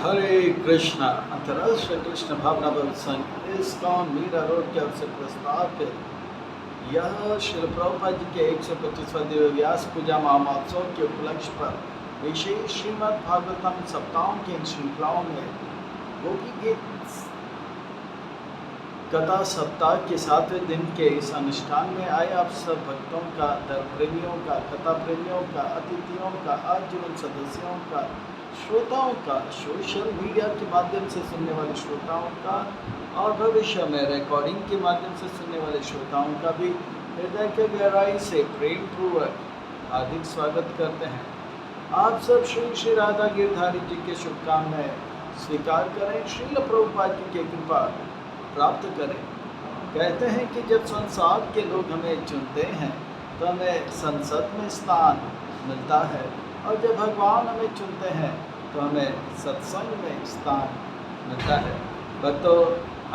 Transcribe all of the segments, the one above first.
हरे कृष्णा अंतर्राष्ट्रीय कृष्ण भावना बल संघ इस्कॉन मीरा रोड के अवसर प्रस्तावित यह श्रील प्रभुपाद जी के 125वां दिव्य व्यास पूजा महोत्सव के उपलक्ष्य पर विशेष श्रीमद् भागवतम सप्ताहों की इन श्रृंखलाओं में गोपी गीत कथा सप्ताह के 7वें दिन के इस अनुष्ठान में आए आप सब भक्तों का, धर्म प्रेमियों का, कथा प्रेमियों का, अतिथियों का, आजीवन सदस्यों का, श्रोताओं का, सोशल मीडिया के माध्यम से सुनने वाले श्रोताओं का और भविष्य में रिकॉर्डिंग के माध्यम से सुनने वाले श्रोताओं का भी हृदय के गहराई से प्रेम पूर्वक हार्दिक स्वागत करते हैं। आप सब श्री श्री राधा गिरधारी जी के शुभकामनाएं स्वीकार करें, श्रील प्रभुपाद जी की कृपा प्राप्त करें। कहते हैं कि जब संसार के लोग हमें चुनते हैं तो हमें संसद में स्थान मिलता है, और जब भगवान हमें चुनते हैं तो हमें सत्संग में स्थान मिलता है। भक्तों,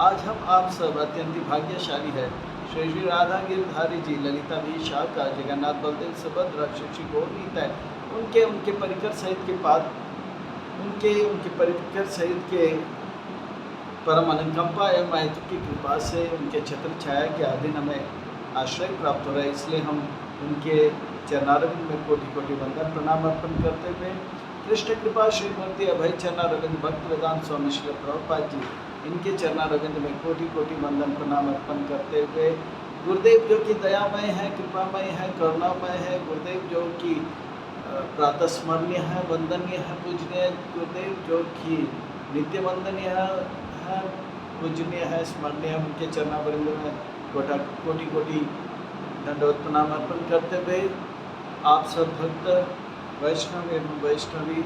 आज हम आप सब अत्यंत भाग्यशाली है। श्री श्री राधा गिरधारी जी, ललिता विशाखा, जगन्नाथ बलदेव सुभद्रा, श्री गौरनीता, उनके परिकर सहित के बाद उनके परिकर सहित के परम अनुकंपा एवं महत्व की कृपा से उनके छत्र छाया के अधीन हमें आश्रय प्राप्त हो रहा है। इसलिए हम उनके चरणारविंद में कोटि कोटि वंदन प्रणाम अर्पण करते हुए कृष्ण कृपा श्रीमूर्ति अभय चरणारविंद भक्त वेदांत स्वामी श्री प्रभुपाद जी, इनके चरणारविंद में कोटि कोटि वंदन प्रणाम अर्पण करते हुए गुरुदेव जो कि दयामय है, कृपामय है, करुणामय है, गुरुदेव जो कि प्रातस्मरणीय है, वंदनीय है, पूजनीय, गुरुदेव जो कि नित्य वंदनीय है, पूजनीय है, स्मरणीय, उनके चरणारविंद में कोटि कोटि दंडवत प्रणाम अर्पण करते हुए आप सब भक्त वैष्णव एवं वैष्णवी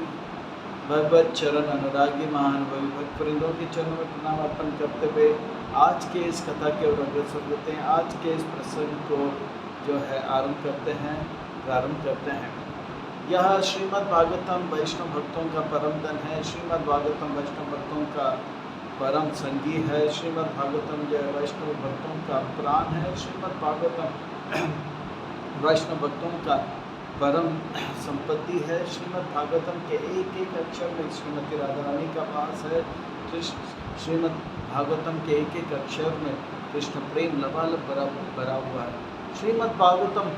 भगवत चरण अनुरागी महानुभवी भक्त वृंदों के चरणों में प्रणाम अर्पण करते हुए आज के इस कथा के ओर अग्रसर होते हैं। आज के इस प्रसंग को जो है प्रारंभ करते हैं। यह श्रीमद् भागवतम वैष्णव भक्तों का परम धन है। श्रीमद् भागवतम वैष्णव भक्तों का परम संगी है। श्रीमद् भागवतम जो वैष्णव भक्तों का प्राण है। श्रीमद् भागवतम वैष्णव भक्तों का परम संपत्ति है। श्रीमद् भागवतम के एक एक अक्षर में श्रीमती राधा रानी का वास है। श्रीमद् भागवतम के एक एक अक्षर में कृष्ण प्रेम लबालब भरा हुआ है। श्रीमद् भागवतम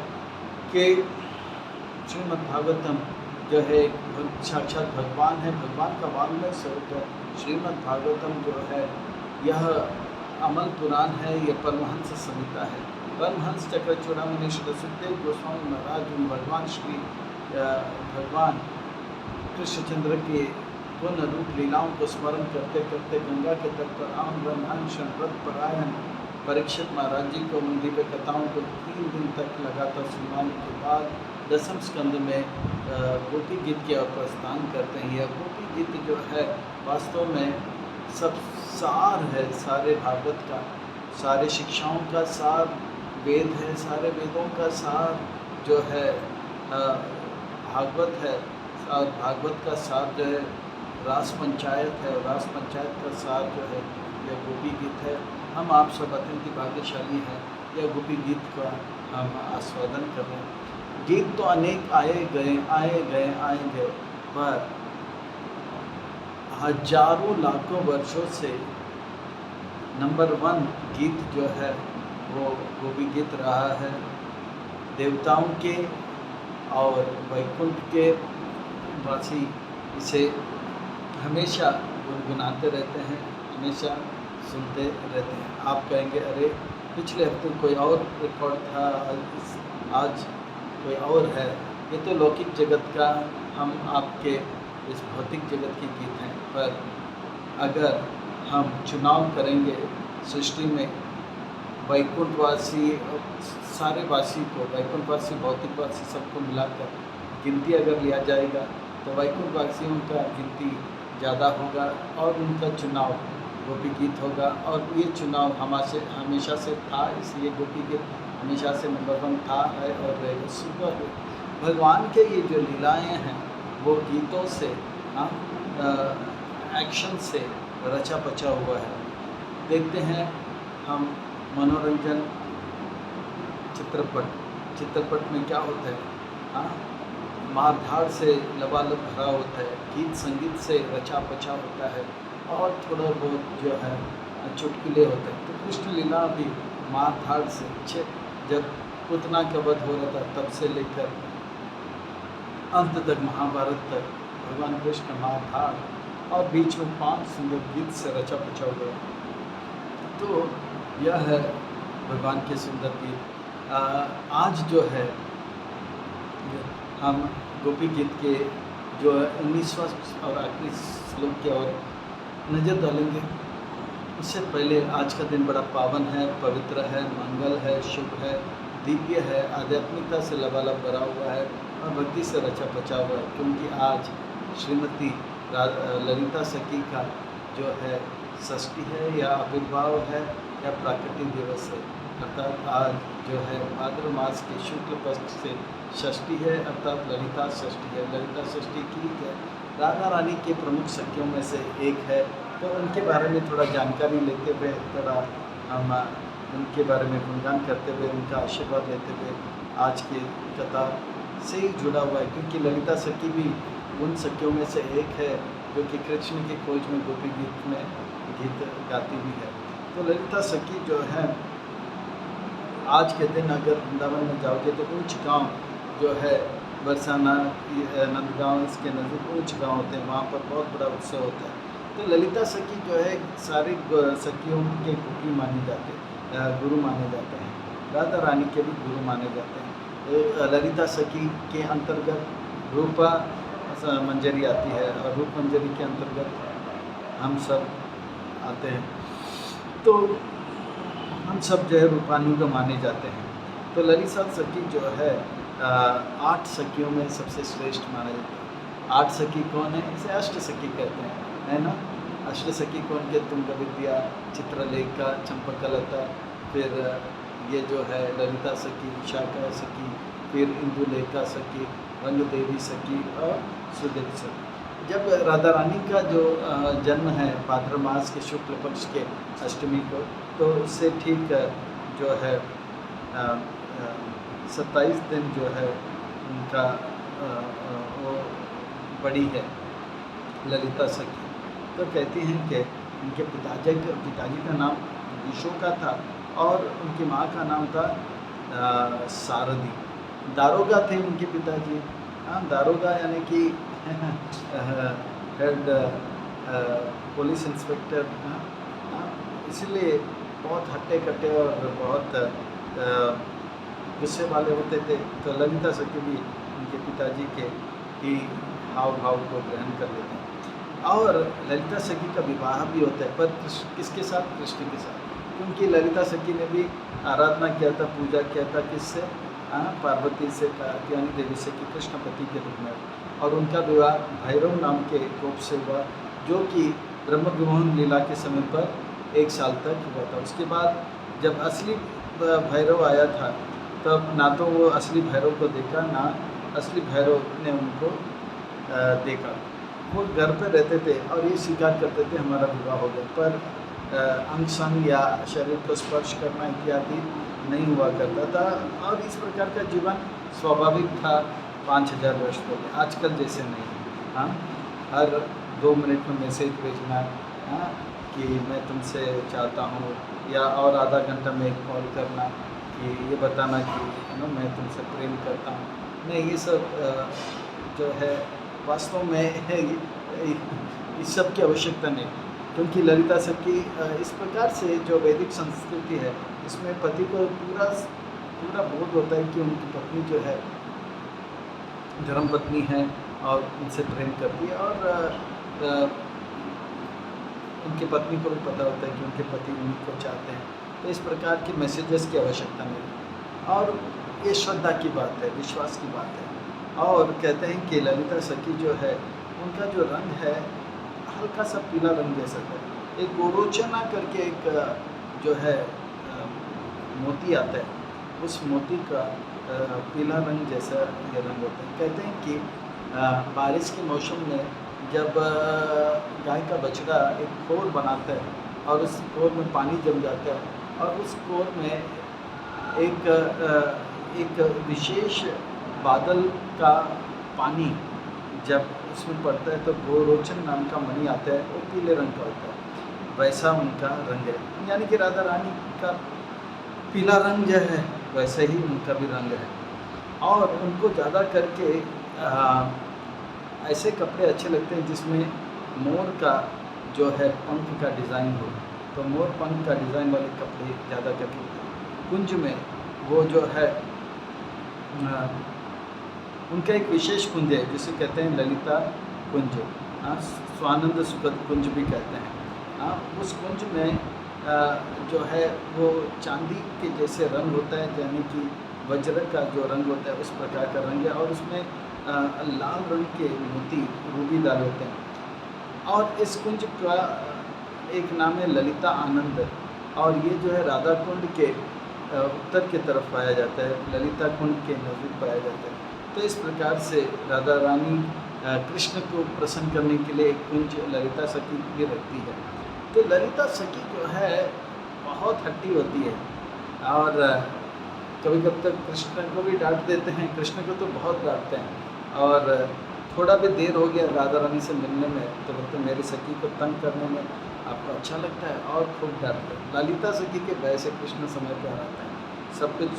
जो है साक्षात भगवान है, भगवान का वाङ्मय स्वरूप है। श्रीमद् भागवतम जो है यह अमल पुराण है, यह परमहंस संहिता है। परमहंस चक्र चूड़ामणि श्री सुखदेव गोस्वामी महाराज भगवान कृष्णचंद्र के पूर्ण रूप लीलाओं को स्मरण करते करते गंगा के तट पर आम ब्रह्मांशन व्रत परायण परीक्षित महाराज जी को उन दिव्य कथाओं को 3 दिन तक लगातार सुनवाने के बाद 10वें स्कंद में गोपी गीत के प्रस्थान करते हैं। यह गोपी गीत जो है वास्तव में सब सार है सारे भागवत का, सारे शिक्षाओं का सार वेद है, सारे वेदों का सार जो है भागवत है, और भागवत का सार जो है रास पंचायत है, और रास पंचायत का सार जो है यह गोपी गीत है। हम आप सब अत्यंत भाग्यशाली हैं, यह गोपी गीत का हम आस्वादन कर रहे हैं। गीत तो अनेक आए गए, पर हजारों लाखों वर्षों से नंबर 1 गीत जो है वो गोपी गीत रहा है। देवताओं के और वैकुंठ के वासी इसे हमेशा गुनगुनाते रहते हैं, हमेशा सुनते रहते हैं। आप कहेंगे अरे पिछले हफ्ते कोई और रिकॉर्ड था, आज कोई और है। ये तो लौकिक जगत का, हम आपके इस भौतिक जगत के गीत हैं। पर अगर हम चुनाव करेंगे सृष्टि में वैकुंठवासी सारे वासी को, वैकुंठवासी भौतिकवासी सबको मिलाकर गिनती अगर लिया जाएगा तो वैकुंठवासियों का गिनती ज़्यादा होगा और उनका चुनाव गोपी गीत होगा। और ये चुनाव हमेशा से था, इसलिए गोपी गीत हमेशा से नंबर 1 था, है और रहेगा। सुपर भगवान के ये जो लीलाएँ हैं वो गीतों से, एक्शन से रचा बचा हुआ है। देखते हैं हम मनोरंजन चित्रपट में क्या होता है। मारधाड़ से लबालब भरा होता है, गीत संगीत से रचा पचा होता है और थोड़ा बहुत जो है चुटकुले होते हैं। तो कृष्ण लीला भी मारधाड़ से जब पूतना का वध हो रहा था तब से लेकर अंत तक, महाभारत तक भगवान कृष्ण मारधाड़ और बीच में 5 सुंदर गीत से रचा पचा हुआ। तो यह है भगवान के सुंदर गीत। आज जो है हम गोपी गीत के जो है 19वां और आखिरी श्लोक की ओर नज़र डालेंगे। उससे पहले आज का दिन बड़ा पावन है, पवित्र है, मंगल है, शुभ है, दिव्य है, आध्यात्मिकता से लबालब भरा हुआ है और भक्ति से रचा पचा हुआ है, क्योंकि आज श्रीमती ललिता सखी का जो है षष्ठी है या आविर्भाव है या प्राकृतिक दिवस है। अर्थात आज जो है भाद्र मास के शुक्ल पक्ष से षष्ठी है, अर्थात ललिता षष्ठी है। ललिता षष्ठी की है राधा रानी के प्रमुख सखियों में से एक है। तो उनके बारे में थोड़ा जानकारी लेते हुए, थोड़ा हम उनके बारे में गुणगान करते हुए, उनका आशीर्वाद लेते हुए आज की कथा से ही जुड़ा हुआ है, क्योंकि ललिता सखी भी उन सखियों में से एक है जो कि कृष्ण की खोज में गोपी गीत में गीत गाती भी है। तो ललिता सखी जो है आज के दिन अगर वृंदावन में जाओगे तो ऊंच गांव जो है बरसाना, नंदगांव, इसके नज़दीक ऊंच गांव होते हैं, वहाँ पर बहुत बड़ा उत्सव होता है। तो ललिता सखी जो है सारी सखियों के गुरु माने जाते हैं, गुरु माने जाते हैं, राधा रानी के भी गुरु माने जाते हैं। ललिता सखी के अंतर्गत रूपा मंजरी आती है और रूप मंजरी के अंतर्गत हम सब आते हैं। तो हम सब जो है रूपानुग माने जाते हैं। तो ललिता सखी जो है 8 सखियों में सबसे श्रेष्ठ माना जाता है। 8 सखी कौन है? इसे अष्ट सखी कहते हैं, है ना। अष्ट सखी कौन के? तुंग विद्या, चित्रलेखा, चंपकलता, फिर ये जो है ललिता सखी, विशाखा सखी, फिर इंदुलेखा सखी, रंग देवी सखी और सुदेव सखी। जब राधा रानी का जो जन्म है भाद्र मास के शुक्ल पक्ष के अष्टमी को, तो उससे ठीक जो है 27 दिन जो है उनका वो बड़ी है ललिता सखी। तो कहती हैं कि उनके पिताजी का नाम विशोका था और उनकी माँ का नाम था सारदी। दारोगा थे उनके पिताजी। हाँ, दारोगा यानी कि हेड पुलिस इंस्पेक्टर। इसलिए बहुत हट्टे कट्टे और बहुत गुस्से वाले होते थे। तो ललिता सखी भी उनके पिताजी के ही हाव भाव को ग्रहण कर लेते हैं। और ललिता सखी का विवाह भी होता है, पर किसके साथ? कृष्ण के साथ, क्योंकि ललिता सखी ने भी आराधना किया था, पूजा किया था किससे? पार्वती से, कात्यायनी देवी से, कि कृष्णपति के रूप में। और उनका विवाह भैरव नाम के गोप से हुआ, जो कि ब्रह्म विमोहन लीला के समय पर 1 साल तक हुआ था। उसके बाद जब असली भैरव आया था, तब ना तो वो असली भैरव को देखा, ना असली भैरव ने उनको देखा। वो घर पर रहते थे और ये स्वीकार करते थे हमारा विवाह हो गया, पर अंग संग या शरीर को स्पर्श करना इत्यादि नहीं हुआ करता था। और इस प्रकार का जीवन स्वाभाविक था 5000 वर्ष पहले, आजकल जैसे नहीं। हाँ, हर 2 मिनट में मैसेज भेजना, हाँ, कि मैं तुमसे चाहता हूँ, या और आधा घंटा में एक कॉल करना कि ये बताना कि मैं तुमसे प्रेम करता हूँ। नहीं, ये सब जो है वास्तव में इस सब की आवश्यकता नहीं, क्योंकि ललिता सखी इस प्रकार से जो वैदिक संस्कृति है, इसमें पति को पूरा बोध होता है कि उनकी पत्नी जो है धर्म पत्नी है और उनसे प्रेम करती है, और उनकी पत्नी को भी पता होता है कि उनके पति उनको चाहते हैं। तो इस प्रकार के मैसेजेस की आवश्यकता नहीं, और ये श्रद्धा की बात है, विश्वास की बात है। और कहते हैं कि ललिता सखी जो है उनका जो रंग है हल्का सा पीला रंग जैसा है। एक गोरोचना करके एक जो है मोती आता है, उस मोती का पीला रंग जैसा ये रंग होता है। कहते हैं कि बारिश के मौसम में जब गाय का बछड़ा एक खोर बनाता है और उस खोर में पानी जम जाता है, और उस खोर में एक विशेष बादल का पानी जब उसमें पड़ता है तो गोरोचन नाम का मणि आता है, वो पीले रंग का होता है, वैसा उनका रंग है। यानी कि राधा रानी का पीला रंग जो है वैसे ही उनका भी रंग है। और उनको ज़्यादा करके ऐसे कपड़े अच्छे लगते हैं जिसमें मोर का जो है पंख का डिज़ाइन हो, तो मोर पंख का डिज़ाइन वाले कपड़े ज़्यादा करके कुंज में वो जो है उनका एक विशेष कुंज है जिसे कहते हैं ललिता कुंज, स्वानंद सुखद कुंज भी कहते हैं। उस कुंज में जो है वो चांदी के जैसे रंग होता है, यानी कि वज्र का जो रंग होता है उस प्रकार का रंग है, और उसमें लाल रंग के मोती रूबी डाले होते हैं। और इस कुंज का एक नाम है ललिता आनंद, और ये जो है राधा कुंड के उत्तर की तरफ पाया जाता है, ललिता कुंड के नज़दीक पाया जाता है। तो इस प्रकार से राधा रानी कृष्ण को प्रसन्न करने के लिए एक कुंज ललिता सखी भी रखती है। तो ललिता सखी जो है बहुत हट्टी होती है, और कभी कभी तक कृष्ण को भी डांट देते हैं, कृष्ण को तो बहुत डांटते हैं, और थोड़ा भी देर हो गया राधा रानी से मिलने में तो बोलते मेरी सखी को तंग करने में आपको अच्छा लगता है, और खूब डांटते हैं। ललिता सखी के वैसे कृष्ण समय पर आते हैं, सब कुछ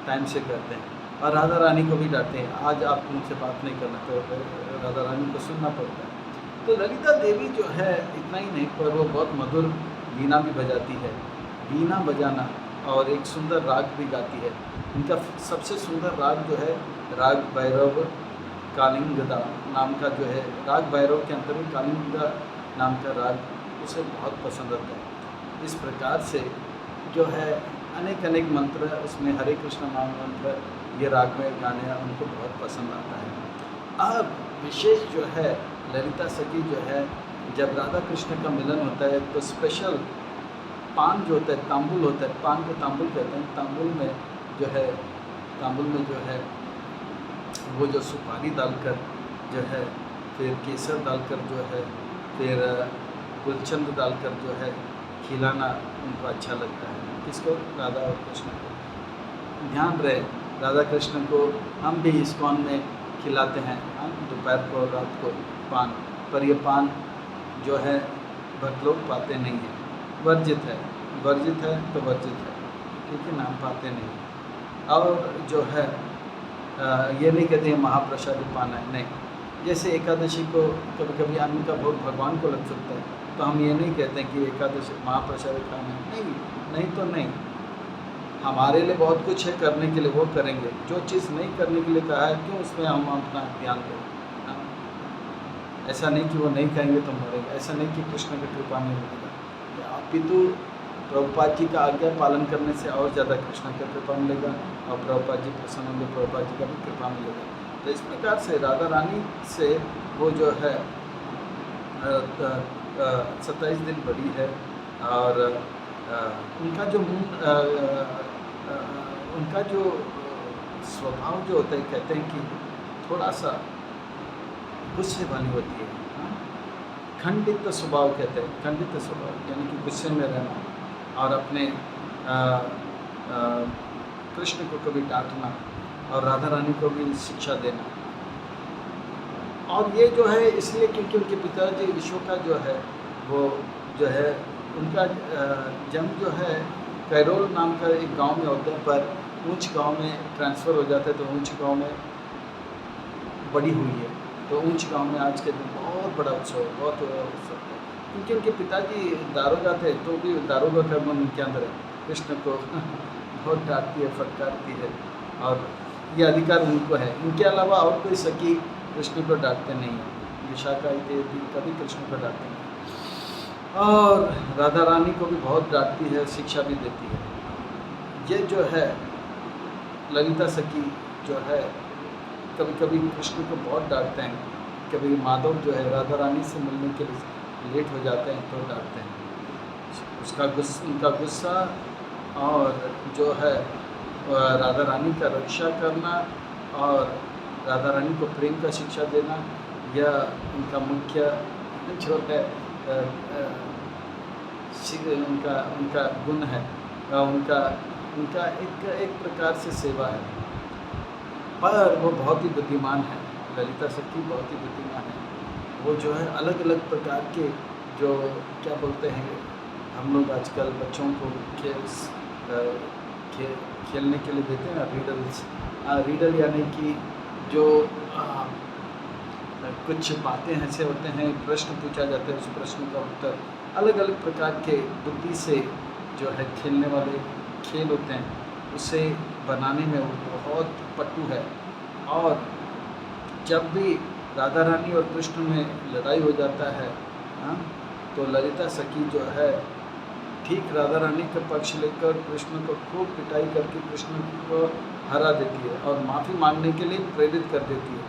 टाइम से करते हैं, और राधा रानी को भी डांटते हैं, आज आप मुझसे बात नहीं करना, तो राधा रानी को सुनना पड़ता है। तो ललिता देवी जो है इतना ही नहीं पर वो बहुत मधुर वीणा भी बजाती है, वीणा बजाना और एक सुंदर राग भी गाती है। उनका सबसे सुंदर राग जो है राग भैरव कालिंगदा नाम का जो है, राग भैरव के अंतर्गत कालिंगदा नाम का राग उसे बहुत पसंद आता है। इस प्रकार से जो है अनेक अनेक मंत्र उसमें हरे कृष्ण नाम मंत्र ये राग में गाने उनको बहुत पसंद आता है। अब विशेष जो है ललिता सखी जो है जब राधा कृष्ण का मिलन होता है तो स्पेशल पान जो होता है, तांबुल होता है, पान को तांबुल कहते हैं, तांबुल में जो है वो जो सुपारी डालकर जो है, फिर केसर डालकर जो है, फिर गुलचंद डालकर जो है खिलाना उनको अच्छा लगता है। किसको? राधा और कृष्ण को। ध्यान रहे राधा कृष्ण को हम भी इस्कॉन में खिलाते हैं दोपहर को रात को पान, पर ये पान जो है बहुत लोग पाते नहीं हैं, वर्जित है तो वर्जित है, क्योंकि नाम पाते नहीं। और जो है ये नहीं कहते हैं महाप्रसादी पाना है, नहीं। जैसे एकादशी को कभी कभी अन्न का भोग भगवान को लग सकता है, तो हम ये नहीं कहते हैं कि एकादशी महाप्रसादी खाना है, नहीं तो नहीं। हमारे लिए बहुत कुछ है करने के लिए, वो करेंगे। जो चीज़ नहीं करने के लिए कहा है क्यों उसमें हम अपना ध्यान दें। ऐसा नहीं कि वो नहीं खाएंगे तो मरेंगे, ऐसा नहीं कि कृष्ण की कृपा नहीं मिलेगा। अपितु प्रभुपाद जी का आज्ञा पालन करने से और ज़्यादा कृष्ण का कृपा मिलेगा, और प्रभुपाद जी प्रसन्न होंगे, प्रभुपाद जी का भी कृपा मिलेगा। तो इस प्रकार से राधा रानी से वो जो है 27 दिन बड़ी है, और उनका जो उनका जो स्वभाव जो होता है, कहते हैं कि थोड़ा सा गुस्से वाली होती है, खंडित स्वभाव कहते हैं, खंडित स्वभाव यानी कि गुस्से में रहना, और अपने कृष्ण को कभी डांटना और राधा रानी को भी शिक्षा देना। और ये जो है इसलिए क्योंकि उनके पिताजी विश्व जो है वो जो है उनका जन्म जो है कैरोल नाम का एक गांव में होता है, पर ऊंच गांव में ट्रांसफ़र हो जाता है, तो ऊंच गांव में बड़ी हुई है। तो ऊंच गांव में आज के दिन बहुत बड़ा उत्सव है, बहुत बड़ा उत्सव है, क्योंकि उनके पिताजी दारोगा थे, तो भी दारोगा का मन उनके अंदर है। कृष्ण को बहुत डांटती है, फटकारती है, और ये अधिकार उनको है। इनके अलावा और कोई सखी कृष्ण को डांटते नहीं है। विशाखा इत्यादि कभी कृष्ण को डांटते नहीं, और राधा रानी को भी बहुत डांटती है, शिक्षा भी देती है। ये जो है ललिता सखी जो है कभी कभी कृष्ण को बहुत डांटते हैं, कभी माधव जो है राधा रानी से मिलने के लिए लेट हो जाते हैं तो डांटते हैं। उनका गुस्सा और जो है राधा रानी का रक्षा करना और राधा रानी को प्रेम का शिक्षा देना, यह उनका मुख्य जो है उनका गुण है, उनका एक प्रकार से सेवा है। पर वो बहुत ही बुद्धिमान है, ललिता सखी बहुत ही बुद्धिमान है। वो जो है अलग अलग प्रकार के जो क्या बोलते हैं, हम लोग आजकल बच्चों को खेलने के लिए देते हैं ना, रीडल्स। रीडल यानी कि जो कुछ बातें ऐसे होते हैं, प्रश्न पूछा जाता है, उस प्रश्न का उत्तर अलग अलग प्रकार के बुद्धि से जो है खेलने वाले खेल होते हैं, उसे बनाने में वो बहुत पटु है। और जब भी राधा रानी और कृष्ण में लड़ाई हो जाता है, हाँ, तो ललिता सखी जो है ठीक राधा रानी का पक्ष लेकर कृष्ण को खूब पिटाई करके कृष्ण को हरा देती है और माफ़ी मांगने के लिए प्रेरित कर देती है।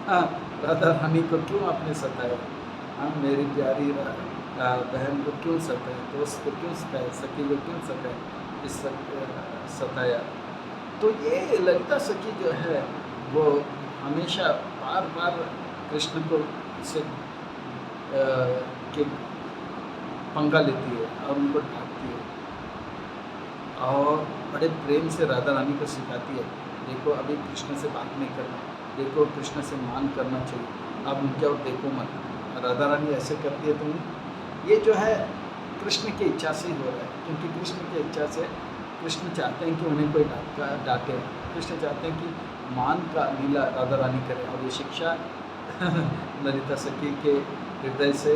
हाँ, राधा रानी को क्यों आपने सताया, हाँ मेरी प्यारी बहन को क्यों सताया, दोस्त को क्यों सताया, सखी को क्यों सताया। तो ये ललिता सखी जो है वो हमेशा बार बार कृष्ण को से के पंगा लेती है और उनको डांटती है और बड़े प्रेम से राधा रानी को सिखाती है, देखो अभी कृष्ण से बात नहीं करना, देखो कृष्ण से मान करना चाहिए, अब उनके और देखो मत। राधा रानी ऐसे करती है, तो ये जो है कृष्ण की इच्छा से ही हो रहा है, क्योंकि कृष्ण की इच्छा से कृष्ण चाहते हैं कि उन्हें कोई डांटे, कृष्ण चाहते हैं कि मान का लीला राधा रानी करे। और ये शिक्षा ललिता सखी के हृदय से,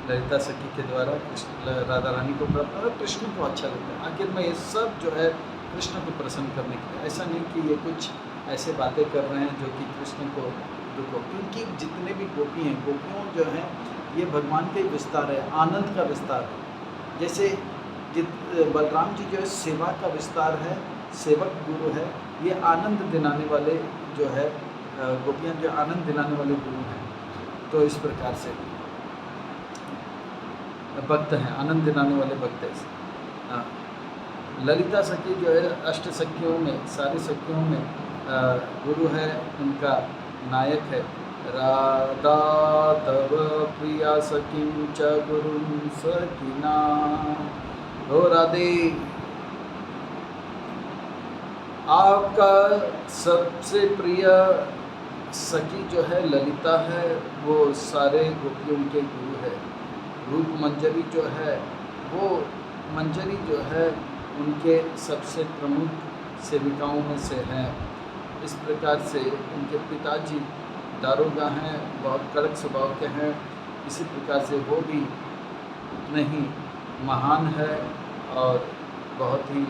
ललिता सखी के द्वारा कृष्ण राधा रानी को प्राप्त और कृष्ण को अच्छा लगता है। आखिर में ये सब जो है कृष्ण को प्रसन्न करने के लिए, ऐसा नहीं कि ये कुछ ऐसे बातें कर रहे हैं जो कि कृष्ण को दुख हो, क्योंकि जितने भी गोपी हैं, गोपियों जो हैं ये भगवान का ही विस्तार है, आनंद का विस्तार है। जैसे बलराम जी जो है सेवा का विस्तार है, सेवक गुरु है, ये आनंद दिलाने वाले जो है गोपियाँ जो आनंद दिलाने वाले गुरु हैं। तो इस प्रकार से भक्त हैं, आनंद दिलाने वाले भक्त हैं। ललिता सखी जो है अष्ट सखियों में, सारी सखियों में गुरु है, उनका नायक है। राधा तव प्रिया सखीं च गुरुं सखिना। हो राधे, आपका सबसे प्रिय सखी जो है ललिता है, वो सारे गोपियों के गुरु है। रूप मंजरी जो है, वो मंजरी जो है उनके सबसे प्रमुख सेविकाओं में से हैं। इस प्रकार से उनके पिताजी दारोगा हैं, बहुत कड़क स्वभाव के हैं, इसी प्रकार से वो भी उतने ही महान है और बहुत ही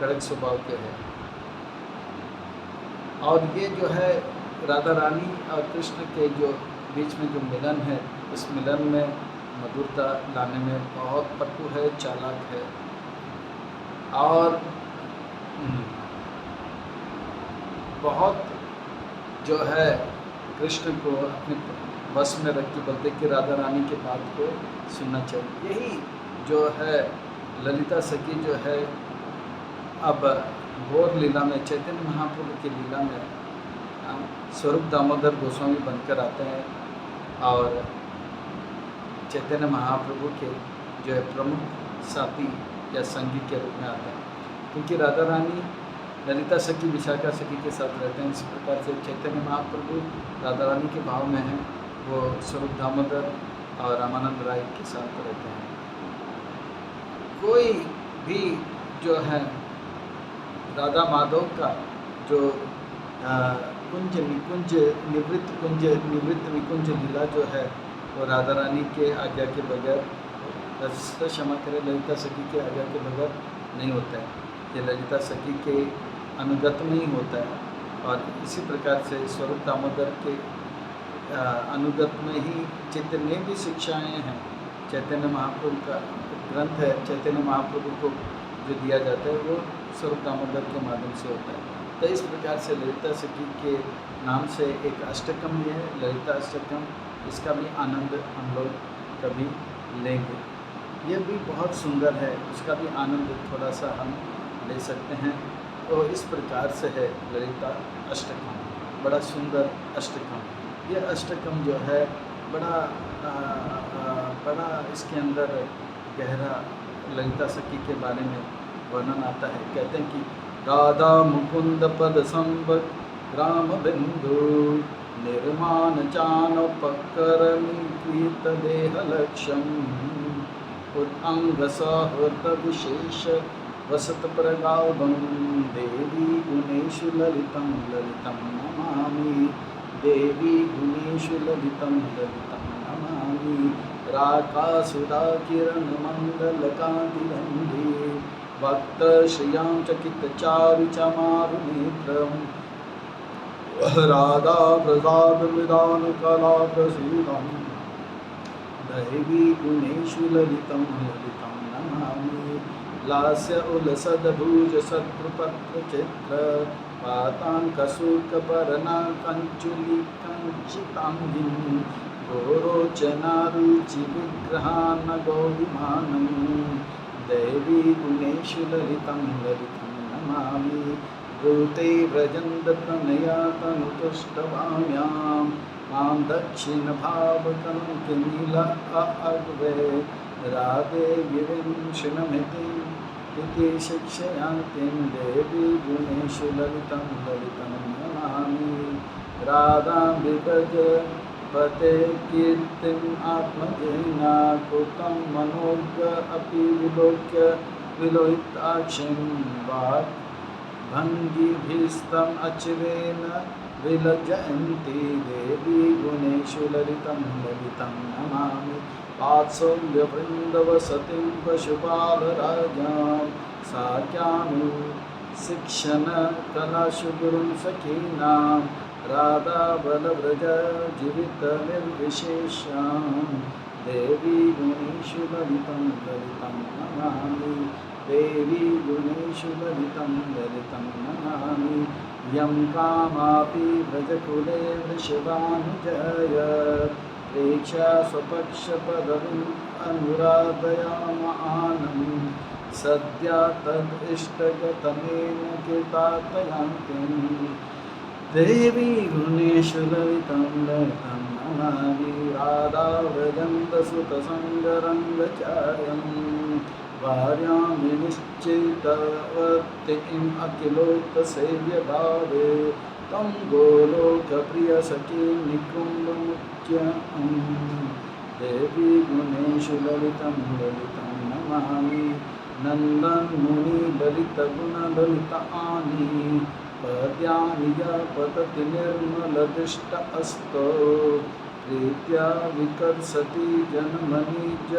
कड़क स्वभाव के हैं। और ये जो है राधा रानी और कृष्ण के जो बीच में जो मिलन है, उस मिलन में मधुरता लाने में बहुत पटु है, चालाक है। और बहुत जो है कृष्ण को अपने बस में रख के बोलते कि राधा रानी के बात को सुनना चाहिए। यही जो है ललिता सखी जो है अब गौर लीला में, चैतन्य महाप्रभु की लीला में स्वरूप दामोदर गोस्वामी बनकर आते हैं और चैतन्य महाप्रभु के जो है प्रमुख साथी या संगी के रूप में आते हैं। क्योंकि राधा रानी ललिता सखी विशाखा सखी के साथ रहते हैं, इस प्रकार से चैतन्य महाप्रभु राधा रानी के भाव में हैं, वो स्वरूप दामोदर और रामानंद राय के साथ रहते हैं। कोई भी जो है राधा माधव का जो कुंज निकुंज निवृत्त विकुंज लीला जो है, वो राधा रानी के आज्ञा के बगैर, क्षमा करें, ललिता सखी के आज्ञा के बगैर नहीं होता है। ये ललिता सखी के अनुगत में ही होता है। और इसी प्रकार से स्वरूप दामोदर के अनुगत में ही जितने भी शिक्षाएं हैं, चैतन्य महाप्रभु का ग्रंथ है, चैतन्य महाप्रभु को जो दिया जाता है वो स्वरूप दामोदर के माध्यम से होता है। तो इस प्रकार से ललिता सखी के नाम से एक अष्टकम भी है, ललिता अष्टकम, इसका भी आनंद हम लोग कभी लेंगे। ये भी बहुत सुंदर है, उसका भी आनंद थोड़ा सा हम ले सकते हैं। तो इस प्रकार से है ललिता अष्टकम, बड़ा सुंदर अष्टकम। ये अष्टकम जो है बड़ा इसके अंदर गहरा ललिता सखी के बारे में वर्णन आता है। कहते हैं कि राधा मुकुंद पद संबत ग्राम बिंदु निर्माणजानोपकरणीकृतदेहलक्ष्यम् उत्अङ्गसहृतविशेष वसतप्रगाढं देवी गुणेषु ललितं ललितं नमामि। देवी गुणेषु ललितं ललितं नमामि। राकासुधाकिरणमण्डलकान्तिरन्ध्रे वक्त्रश्रियां चकितचारुचमारुनेत्रम् राधा प्रसाद विधान कला प्रसीदम् दैवी गुणेषु ललितं ललितं नमामि। लास्य उलसद्भुज सत्कृपत्रचित्र पाताङ्कशूकपर्णा कञ्चुलिकञ्चिताङ्गिनी गोरोचनारुचिविग्रहान् गौरिमानं दैवी गुणेषु ललितं ललितं नमामि। ब्रूते व्रजन्तप्रणया तनुतुष्टवाम्यां मां दक्षिणभावकङ्किनीला अग्वे राधे गिरिंशनमिति इति शिक्षयान्तीं देवी गुणेषु ललितं ललितं नमामि। राधां विभजपते कीर्तिम् आत्मजेना कृतं मनोज्ञ अपि विलोक्य विलोहिताक्षीं वाक् भङ्गिभिस्तम् अचिरेण विलज्जयन्ती देवी गुणेषु ललितं ललितं नमामि। वात्सल्यवृन्दवसतिं पशुपालराजां साख्यानुशिक्षणकलाशु गुरुं सखीनां राधाबलव्रजजीवितनिर्विशेषां देवी गुणेषु ललितं ललितं नमामि। देवी गुणेषु ललितं ललितं नमामि। यं कामापि व्रजकुले वृषभानुजय प्रेक्षा स्वपक्षपदवीम् अनुराधयामानं सद्या तदिष्टगतमेन कृतार्थयान्तीं देवी गुणेषु ललितं ललितं नमामि। राधा व्रजन्तसुतसङ्गरङ्गचार्यम् भार्यां विनिश्चितवतीम् अखिलोत्तसेव्यभावे तं गोलोकप्रियसखीं निकुम्भमुख्यं देवी गुणेषु ललितं ललितं नमामि। नन्दनमुनिललितगुणललित आनि पद्यानि य पतति निर्मलदृष्ट अस्तो प्रीत्या विकर्षति जनमनिज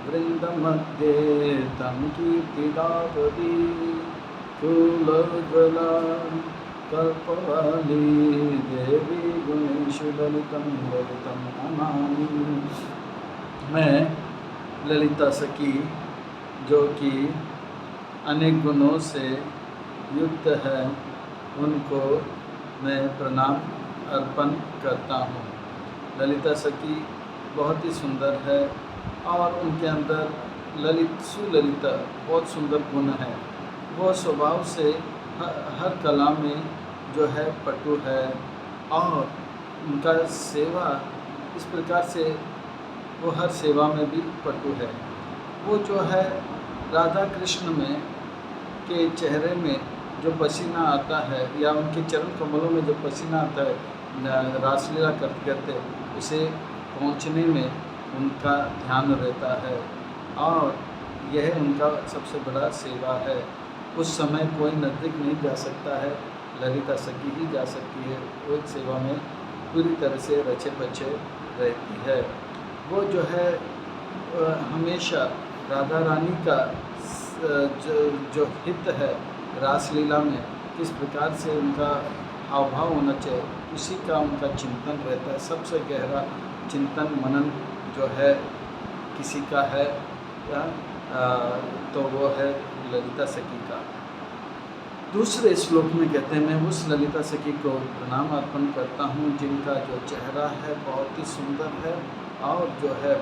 वृन्दमध्ये तं कीर्तिदापदी कुलज्वला कल्पवाली देवी गुणेषु ललितं ललितं नमामि। मैं ललिता सखी जो कि अनेक गुणों से युक्त है उनको मैं प्रणाम अर्पण करता हूँ। ललिता सखी बहुत ही सुंदर है और उनके अंदर सुललिता बहुत सुंदर गुण है। वो स्वभाव से हर कला में जो है पटु है और उनका सेवा इस प्रकार से वो हर सेवा में भी पटु है। वो जो है राधा कृष्ण में के चेहरे में जो पसीना आता है या उनके चरण कमलों में जो पसीना आता है रासलीला करते करते उसे पहुंचने में उनका ध्यान रहता है और यह उनका सबसे बड़ा सेवा है। उस समय कोई नज़दीक नहीं जा सकता है, ललिता सखी ही जा सकती है। वो एक सेवा में पूरी तरह से रचे पचे रहती है। वो जो है हमेशा राधा रानी का जो हित है रासलीला में किस प्रकार से उनका हाव भाव होना चाहिए उसी का उनका चिंतन रहता है। सबसे गहरा चिंतन मनन जो है किसी का है तो वो है ललिता सखी का। दूसरे श्लोक में कहते हैं मैं उस ललिता सखी को प्रणाम अर्पण करता हूँ जिनका जो चेहरा है बहुत ही सुंदर है और जो है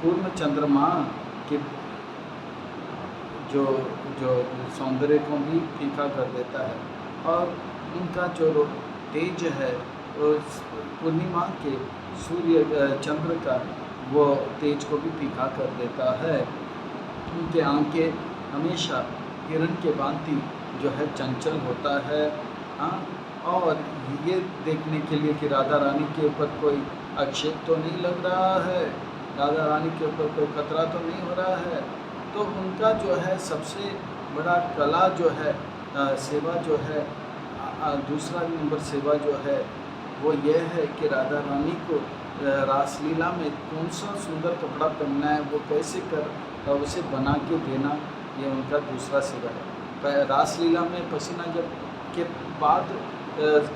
पूर्ण चंद्रमा के जो सौंदर्य को भी फीका कर देता है और उनका जो तेज है वो पूर्णिमा के सूर्य चंद्र का वो तेज को भी फीका कर देता है। उनके आंखें हमेशा हिरण के भांति जो है चंचल होता है और ये देखने के लिए कि राधा रानी के ऊपर कोई आक्षेप तो नहीं लग रहा है, राधा रानी के ऊपर कोई खतरा तो नहीं हो रहा है। तो उनका जो है सबसे बड़ा कला जो है सेवा जो है दूसरा नंबर सेवा जो है वो ये है कि राधा रानी को रासलीला में कौन सा सुंदर कपड़ा पहनना है वो कैसे कर उसे बना के देना, ये उनका दूसरा सेवा है। रासलीला में पसीना जब के बाद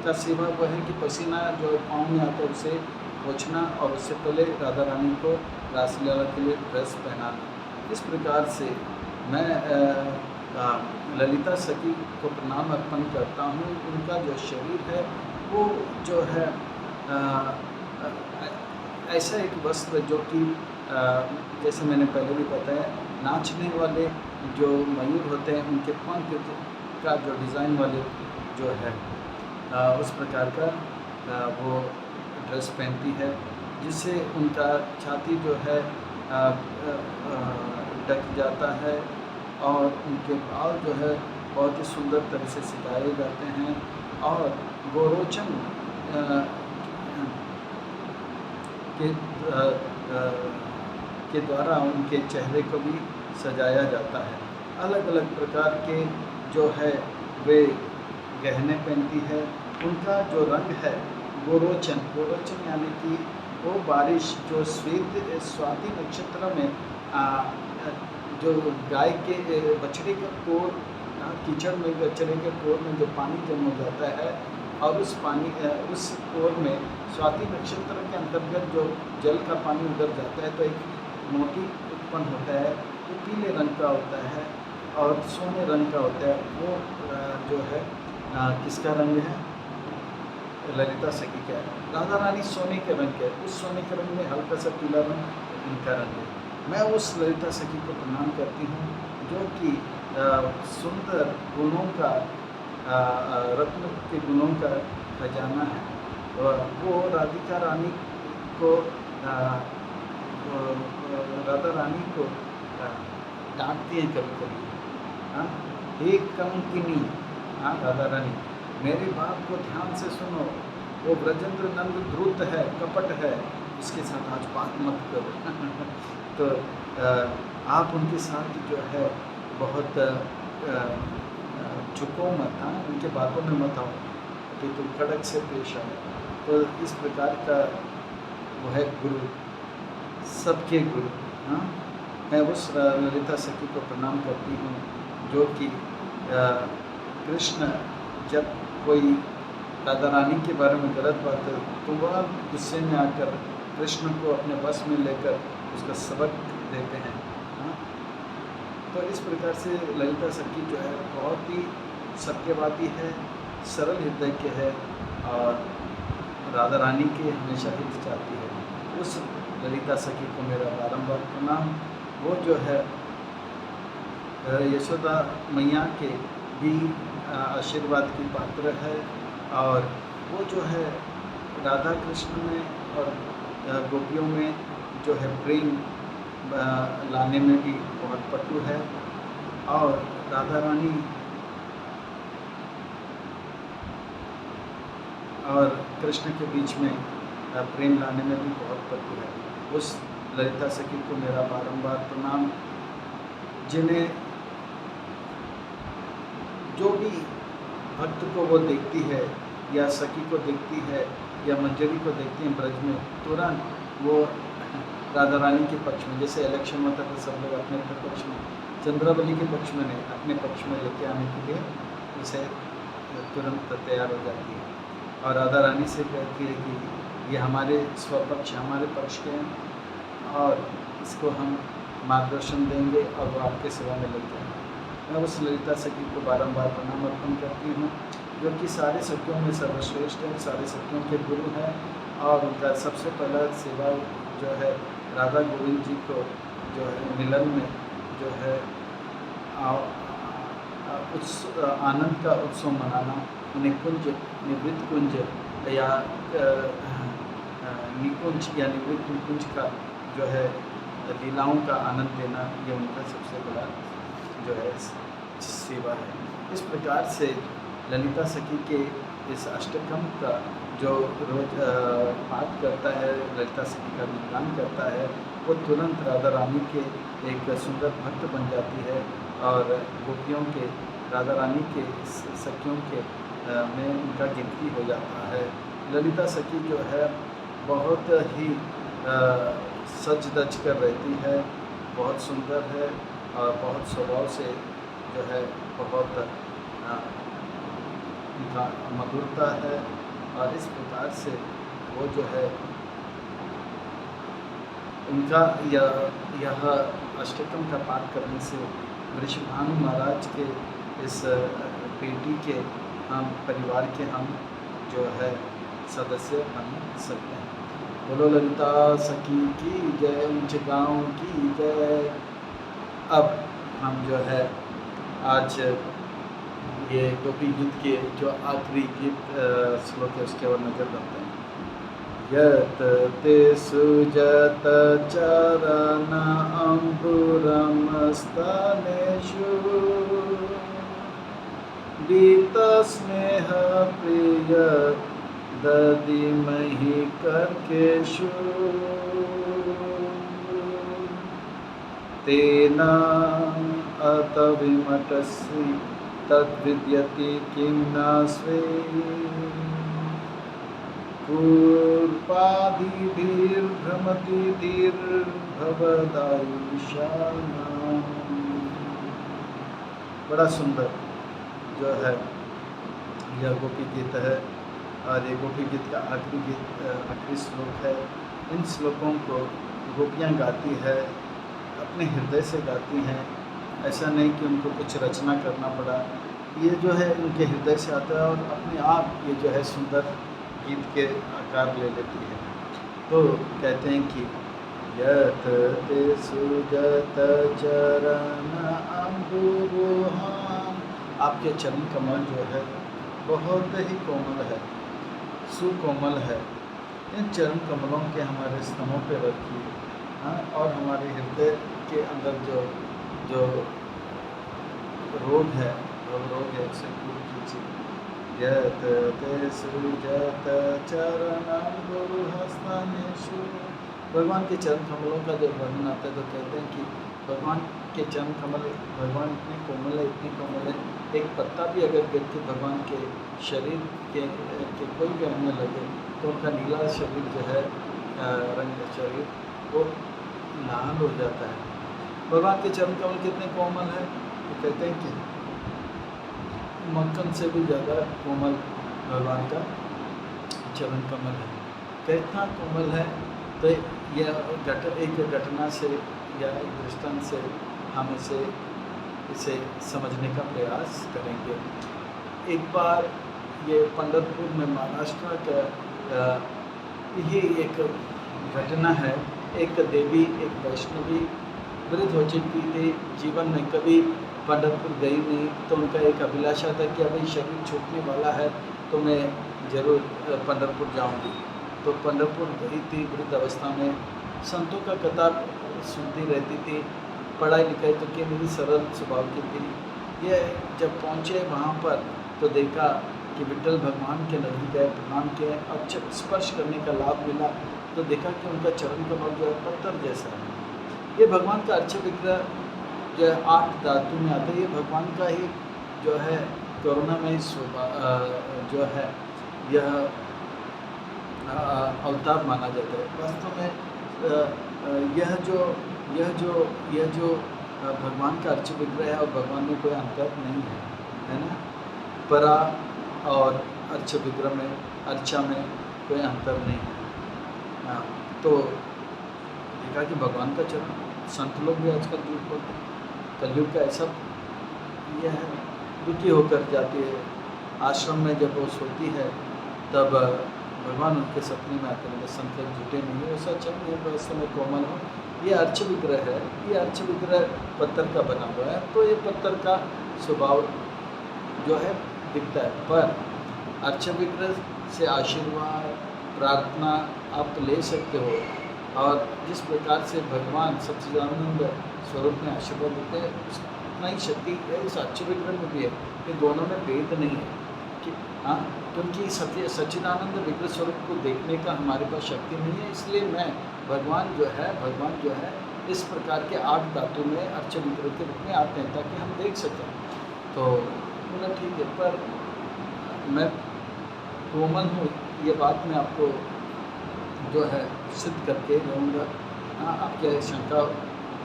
का सेवा वह है कि पसीना जो पाँव में आता है उसे पोंछना और उससे पहले राधा रानी को रासलीला के लिए ड्रेस पहनाना। इस प्रकार से मैं ललिता सखी को प्रणाम अर्पण करता हूँ। उनका जो शरीर है वो जो है ऐसा एक वस्त्र जो कि जैसे मैंने पहले भी बताया, नाचने वाले जो मयूर होते हैं उनके पंख का जो डिज़ाइन वाले जो है उस प्रकार का वो ड्रेस पहनती है, जिससे उनका छाती जो है ढक जाता है और उनके बाल जो है बहुत ही सुंदर तरह से सिखाए जाते हैं और गोरोचन के द्वारा उनके चेहरे को भी सजाया जाता है। अलग अलग प्रकार के जो है वे गहने पहनती है। उनका जो रंग है गोरोचन, गोरोचन यानी कि वो बारिश जो स्वाति नक्षत्र में जो गाय के बछड़े का कोर कीचड़ में बछड़े के कोर में जो पानी जम जाता है और उस कोर में स्वाति नक्षत्र के अंतर्गत जो जल का पानी उतर जाता है तो एक मोती उत्पन्न होता है, वो पीले रंग का होता है और सोने रंग का होता है। वो जो है किसका रंग है? ललिता सखी का है। राधा रानी सोने के रंग के, उस सोने के रंग में हल्का सा पीला रंग इनका रंग है। मैं उस ललिता सखी को प्रणाम करती हूँ जो कि सुंदर गुणों का रत्न के गुणों का खजाना है। और वो राधिका रानी को राधा रानी को डांटती हैं कभी कभी। एक कंकिनी, राधा रानी मेरी बात को ध्यान से सुनो, वो ब्रजेंद्र नंद ध्रुत है, कपट है, उसके साथ आज बात मत करो। तो आप उनके साथ जो है बहुत झुको मत, उनके बातों में मत आओ कि तुम कड़क से पेश आओ। तो इस प्रकार का वो है गुरु, सबके गुरु। मैं उस ललिता सखी को प्रणाम करती हूँ जो कि कृष्ण जब कोई राधा रानी के बारे में गलत बात है तो वह गुस्से में आकर कृष्ण को अपने बस में लेकर उसका सबक देते हैं। तो इस प्रकार से ललिता सखी जो है बहुत ही सत्यवादी है, सरल हृदय के है और राधा रानी के हमेशा हित चाहती है। उस ललिता सखी को मेरा बारंबार प्रणाम। वो जो है यशोदा मैया के भी आशीर्वाद की पात्र है और वो जो है राधा कृष्ण में और गोपियों में जो है प्रेम लाने में भी बहुत पटु है और राधा रानी और कृष्ण के बीच में प्रेम लाने में भी बहुत पटु है। उस ललिता सखी को मेरा बारंबार प्रणाम। जिन्हें जो भी भक्त को वो देखती है या सखी को देखती है या मंजरी को देखती है ब्रज में, तुरंत वो राधा रानी के पक्ष में, जैसे इलेक्शन होता था सब लोग अपने अपने पक्ष में, चंद्रावली के पक्ष में नहीं, अपने पक्ष में लेके आने के लिए उसे तुरंत तैयार हो जाती है और राधा रानी से कहती है कि ये हमारे स्वपक्ष, हमारे पक्ष के हैं और इसको हम मार्गदर्शन देंगे और वो आपके सेवा में लग जाएंगे। मैं उस ललिता सखी को बारंबार प्रणाम अर्पण करती हूँ जो कि सारे सखियों में सर्वश्रेष्ठ है, सारे सखियों के गुरु हैं और उनका सबसे पहला सेवा जो है राधा गोविंद जी को जो है मिलन में जो है आनंद का उत्सव मनाना, उन्हें कुंज, निवृत्त कुंज या निकुंज या निवृत्त निकुंज का जो है लीलाओं का आनंद देना, ये उनका सबसे बड़ा जो है सेवा है। इस प्रकार से ललिता सखी के इस अष्टकम का जो रोज पाठ करता है, ललिता सखी का गुणगान करता है, वो तुरंत राधा रानी के एक सुंदर भक्त बन जाती है और गोपियों के, राधा रानी के सखियों के में उनका गिनती हो जाता है। ललिता सखी जो है बहुत ही सज धज कर रहती है, बहुत सुंदर है और बहुत स्वभाव से जो है बहुत उनका मधुरता है। और इस प्रकार से वो जो है उनका यह अष्टकम का पाठ करने से वृषभानु महाराज के इस बेटी के हम परिवार के हम जो है सदस्य बन सकते हैं। बोलो ललिता सखी की जय, ऊंच गाँव की जय। अब हम जो है आज ये गोपी गीत के जो आखिरी गीत श्लोक है उसके ओर नजर रखते हैं। यत ते सुजत चरण अंबुरमस्तनेषु बीत स्नेह प्रिय दधिमहि कर्केषु तेन अत विमटसि तद्विद्यति किं न स्वे पूर्वादिभिर्भ्रमति धीर्भवदायुषाणाम्। बड़ा सुंदर जो है यह गोपी गीत है और ये गोपी गीत का आखिरी श्लोक है। इन श्लोकों को गोपियाँ गाती है, अपने हृदय से गाती हैं। ऐसा नहीं कि उनको कुछ रचना करना पड़ा, ये जो है उनके हृदय से आता है और अपने आप ये जो है सुंदर गीत के आकार ले लेती है। तो कहते हैं कि यत ते सुजत चरण अंबुरुहां, आपके चरण कमल जो है बहुत ही कोमल है, सुकोमल है। इन चरण कमलों के हमारे स्तनों पे रखिए, हाँ, और हमारे हृदय के अंदर जो रोग है उसे दूर कीजिए। यत ते सुजत चरणं गुरुहस्तनेषु। भगवान के चरण कमलों का जब वर्णन आता है तो कहते हैं कि भगवान के चरण कमल, भगवान इतने कोमल है, इतनी कोमल है, एक पत्ता भी अगर गिर के भगवान के शरीर के कोई भी अंग में लगे तो उनका नीला शरीर जो है रंग शरीर वो लाल हो जाता है। भगवान के चरण कमल कितने कोमल है, तो कहते हैं कि मक्खन से भी ज़्यादा कोमल भगवान का चरण कमल है। कितना कोमल है, तो यह एक घटना से या एक दृष्टांत से हम इसे समझने का प्रयास करेंगे। एक बार ये पंढरपुर में महाराष्ट्र का ये एक घटना है। एक देवी, एक वैष्णवी वृद्ध हो चुकी थी, जीवन में कभी पंढरपुर गई नहीं, तो उनका एक अभिलाषा था कि अभी शरीर छूटने वाला है तो मैं ज़रूर पंढरपुर जाऊंगी। तो पंढरपुर गई थी वृद्ध अवस्था में, संतों का कथा सुनती रहती थी, पढ़ाई लिखाई तो की मेरी सरल स्वभाव की थी। ये जब पहुँचे वहाँ पर तो देखा कि विट्ठल भगवान के नज़दीक गए, प्रणाम किए और जब स्पर्श करने का लाभ मिला तो देखा कि उनका चरण कमल जो है पत्थर जैसा है। ये भगवान का अर्च विग्रह जो है 8 धातु में आता है, ये भगवान का ही जो है करुणामय जो है यह अवतार माना जाता है। वास्तव में यह जो भगवान का अर्च विग्रह है और भगवान में कोई अंतर नहीं है ना। परा और अर्च विग्रह में, अर्चा में कोई अंतर नहीं है। हाँ, तो देखा कि भगवान का चरण, संत लोग भी आजकल दुख होते हैं, कलयुग का ऐसा यह है, दुखी होकर जाती है। आश्रम में जब वो सोती है तब भगवान उनके सपने में आते हैं, संत लोग झूठे नहीं है, ऐसा चरण है व्यवस्था में कोमल हो। ये अर्च विग्रह है, ये अर्च विग्रह पत्थर का बना हुआ है, तो ये पत्थर का स्वभाव जो है दिखता है, पर अर्च विग्रह से आशीर्वाद प्रार्थना आप ले सकते हो। और जिस प्रकार से भगवान सच्चिदानंद स्वरूप में आशीर्वाद देते हैं उतना ही शक्ति इस अर्च विग्रह में भी है। ये दोनों में भेद नहीं है कि हाँ क्योंकि सत्य सच्चिदानंद विग्रह स्वरूप को देखने का हमारे पास शक्ति नहीं है, इसलिए मैं भगवान जो है इस प्रकार के 8 धातु में अर्च विग्रह के रूप में आते हैं ताकि हम देख सकें। तो बोला ठीक है, पर मैं कोमल हूँ, ये बात मैं आपको जो है सिद्ध करके रहूँगा। आपके शंका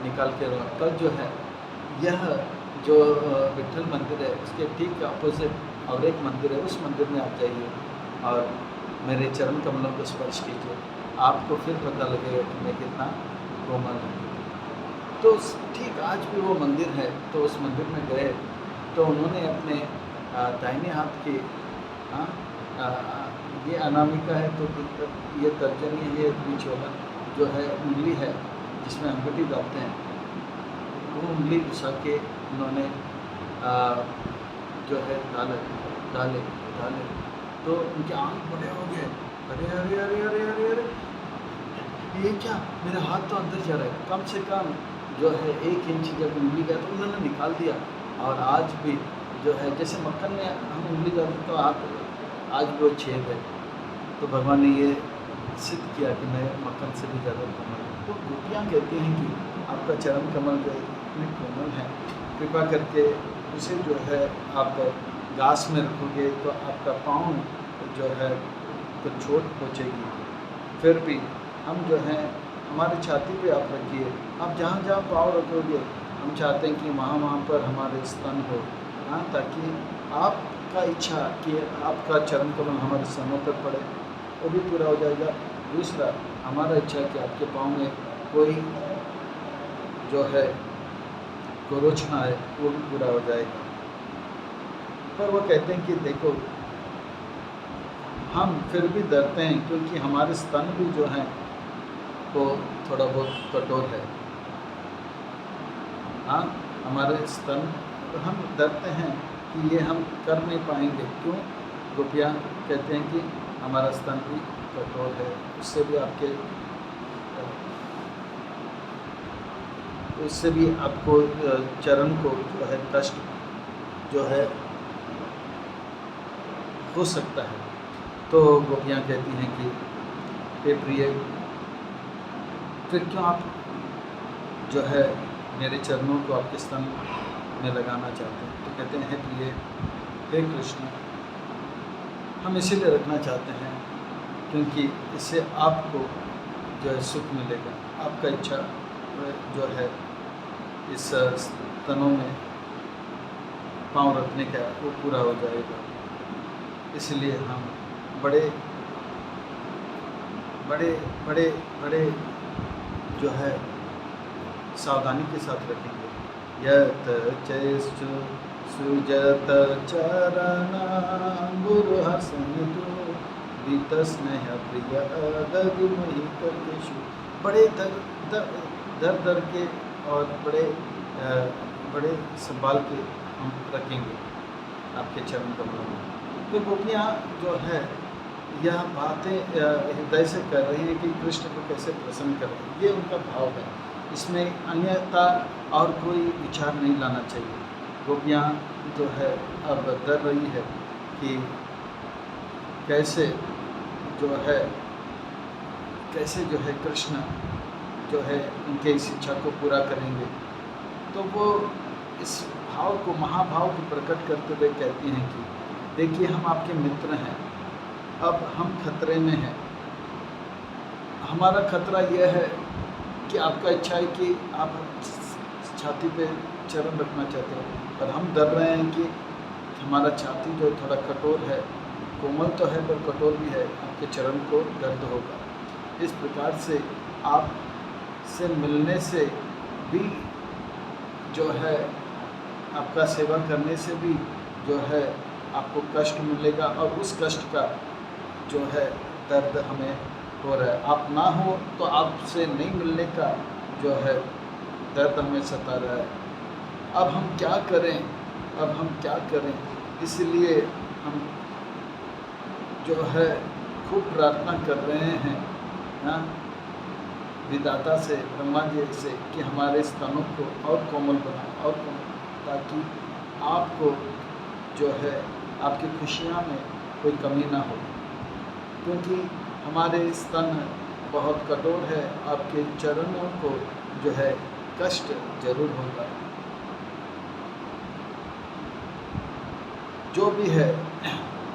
निकाल के रहूँगा। कल जो है यह जो विट्ठल मंदिर है उसके ठीक अपोजिट और एक मंदिर है, उस मंदिर में आप जाइए और मेरे चरण कमलों को स्पर्श कीजिए, आपको फिर पता लगेगा कि मैं कितना कोमल हूँ। तो ठीक आज भी वो मंदिर है, तो उस मंदिर में गए तो उन्होंने अपने दाहिने हाथ की ये अनामिका है, तो ये तर्जनी है, ये बीच वाला जो है उंगली है जिसमें अंगूठी डालते हैं, वो उंगली घुसा के उन्होंने जो है डाले, तो उनके आँख बड़े हो गए। अरे अरे अरे अरे अरे अरे ये क्या, मेरा हाथ तो अंदर जा रहा है। कम से कम जो है 1 इंच जब उंगली गया तो उन्होंने निकाल दिया। और आज भी जो है जैसे मक्खन में हम उंगली डालते तो हाथ आज भी वो छेद है। तो भगवान ने ये सिद्ध किया कि मैं मक्खन से भी ज़्यादा कोमल हूँ। तो गोपियाँ कहती हैं कि आपका चरण कमल जो इतने कोमल है, कृपा करके उसे जो है आप घास में रखोगे तो आपका पाँव जो है तो चोट पहुँचेगी। फिर भी हम जो हैं हमारी छाती पे आप रखिए, आप जहाँ जहाँ पाँव रखोगे हम चाहते हैं कि वहाँ पर हमारे स्तन हो, ताकि आपका इच्छा कि आपका चरण कमल हमारे स्तनों पर पड़े वो भी पूरा हो जाएगा। दूसरा हमारा इच्छा है कि आपके पाँव में कोई जो है कुरोच ना आए, वो भी पूरा हो जाएगा। पर वो कहते हैं कि देखो हम फिर भी डरते हैं क्योंकि हमारे स्तन भी जो हैं वो थोड़ा बहुत कठोर है। हमारे स्तन, हम डरते हैं कि ये हम कर नहीं पाएंगे। क्यों? गोपियाँ कहते हैं कि हमारा स्तन भी कठोर है, उससे भी आपको चरण को जो है कष्ट जो है हो सकता है। तो गोपियाँ कहती हैं कि हे प्रिय, फिर क्यों आप जो है मेरे चरणों को आपके स्तन में लगाना चाहते हैं? तो कहते हैं हे प्रिय, हे कृष्ण, हम इसीलिए रखना चाहते हैं क्योंकि इससे आपको जो है सुख मिलेगा, आपका इच्छा जो है इस स्तनों में पाँव रखने का वो पूरा हो जाएगा। इसलिए हम बड़े बड़े बड़े बड़े जो है सावधानी के साथ रखेंगे। यत चैस्तु सुजत चरणा गुरु हसन दो वितस्नेह प्रिय दधिमहि कर्केषु। बड़े दर के और बड़े संभाल के हम रखेंगे आपके चरण कमलों में। तो गोपियाँ जो है यह बातें हृदय से कर रही हैं कि कृष्ण को कैसे प्रसन्न करें, ये उनका भाव है। इसमें अन्यथा और कोई विचार नहीं लाना चाहिए। गोपियाँ जो है अब डर रही है कि कैसे जो है कृष्ण जो है उनके इस इच्छा को पूरा करेंगे। तो वो इस भाव को, महाभाव को प्रकट करते हुए कहती हैं कि देखिए हम आपके मित्र हैं, अब हम खतरे में हैं। हमारा खतरा यह है कि आपका इच्छा है कि आप छाती पे चरण रखना चाहते हो, पर हम डर रहे हैं कि हमारा छाती जो थोड़ा कठोर है, कोमल तो है पर कठोर भी है, आपके चरण को दर्द होगा। इस प्रकार से आप से मिलने से भी जो है आपका सेवा करने से भी जो है आपको कष्ट मिलेगा और उस कष्ट का जो है दर्द हमें हो रहा है। आप ना हो तो आपसे नहीं मिलने का जो है दर्द हमें सता रहा है। अब हम क्या करें? इसलिए हम जो है खूब प्रार्थना कर रहे हैं विधाता से, ब्रह्मा जी से कि हमारे स्तनों को और कोमल बनाए, ताकि आपको जो है आपकी खुशियाँ में कोई कमी ना हो, क्योंकि हमारे स्तन बहुत कठोर है, आपके चरणों को जो है कष्ट जरूर होगा। जो भी है,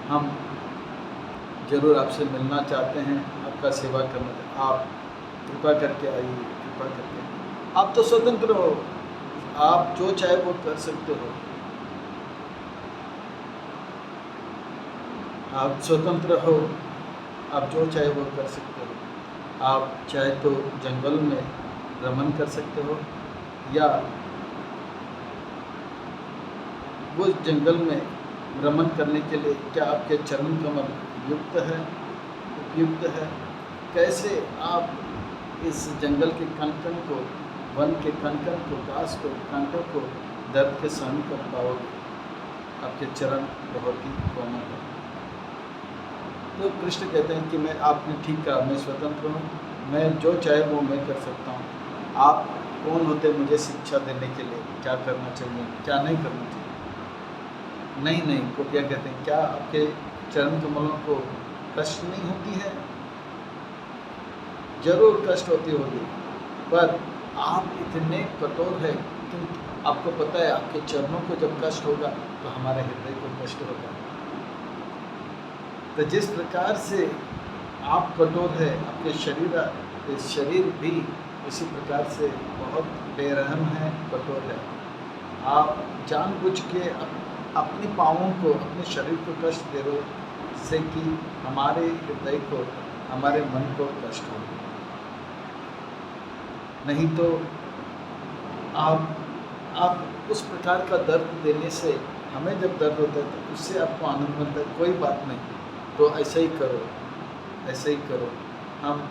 हम जरूर आपसे मिलना चाहते हैं, आपका सेवा करना। आप कृपा करके आइए, कृपा करके। आप तो स्वतंत्र हो, आप जो चाहे वो कर सकते हो। आप स्वतंत्र हो, आप जो चाहे वो कर सकते हो। आप चाहे तो जंगल में भ्रमण कर सकते हो, या वो जंगल में भ्रमण करने के लिए क्या आपके चरण कमल युक्त है, उपयुक्त है? कैसे आप इस जंगल के कण-कण को, वन के कण-कण को, घास को, कांटों को दर्द के सहन कर पाओगे? आपके चरण बहुत ही कोमल है। तो कृष्ण कहते हैं कि मैं, आपने ठीक कहा, मैं स्वतंत्र हूँ, मैं जो चाहे वो मैं कर सकता हूँ। आप कौन होते मुझे शिक्षा देने के लिए, क्या करना चाहिए, क्या नहीं करना चाहिए? नहीं, गोपियाँ कहते हैं, क्या आपके चरण कमलों को कष्ट नहीं होती है? जरूर कष्ट होती होगी, पर आप इतने कठोर हैं कि आपको पता है आपके चरणों को जब कष्ट होगा तो हमारे हृदय को कष्ट होगा। तो जिस प्रकार से आप कठोर है, आपके शरीर भी उसी प्रकार से बहुत बेरहम है, कठोर है। आप जानबूझ के अपने पाँवों को, अपने शरीर को कष्ट दे रहे हो, जिससे कि हमारे हृदय को, हमारे मन को कष्ट हो। नहीं तो आप उस प्रकार का दर्द देने से, हमें जब दर्द होता है तो उससे आपको आनंद मिलता है, कोई बात नहीं, तो ऐसे ही करो, ऐसे ही करो। हम,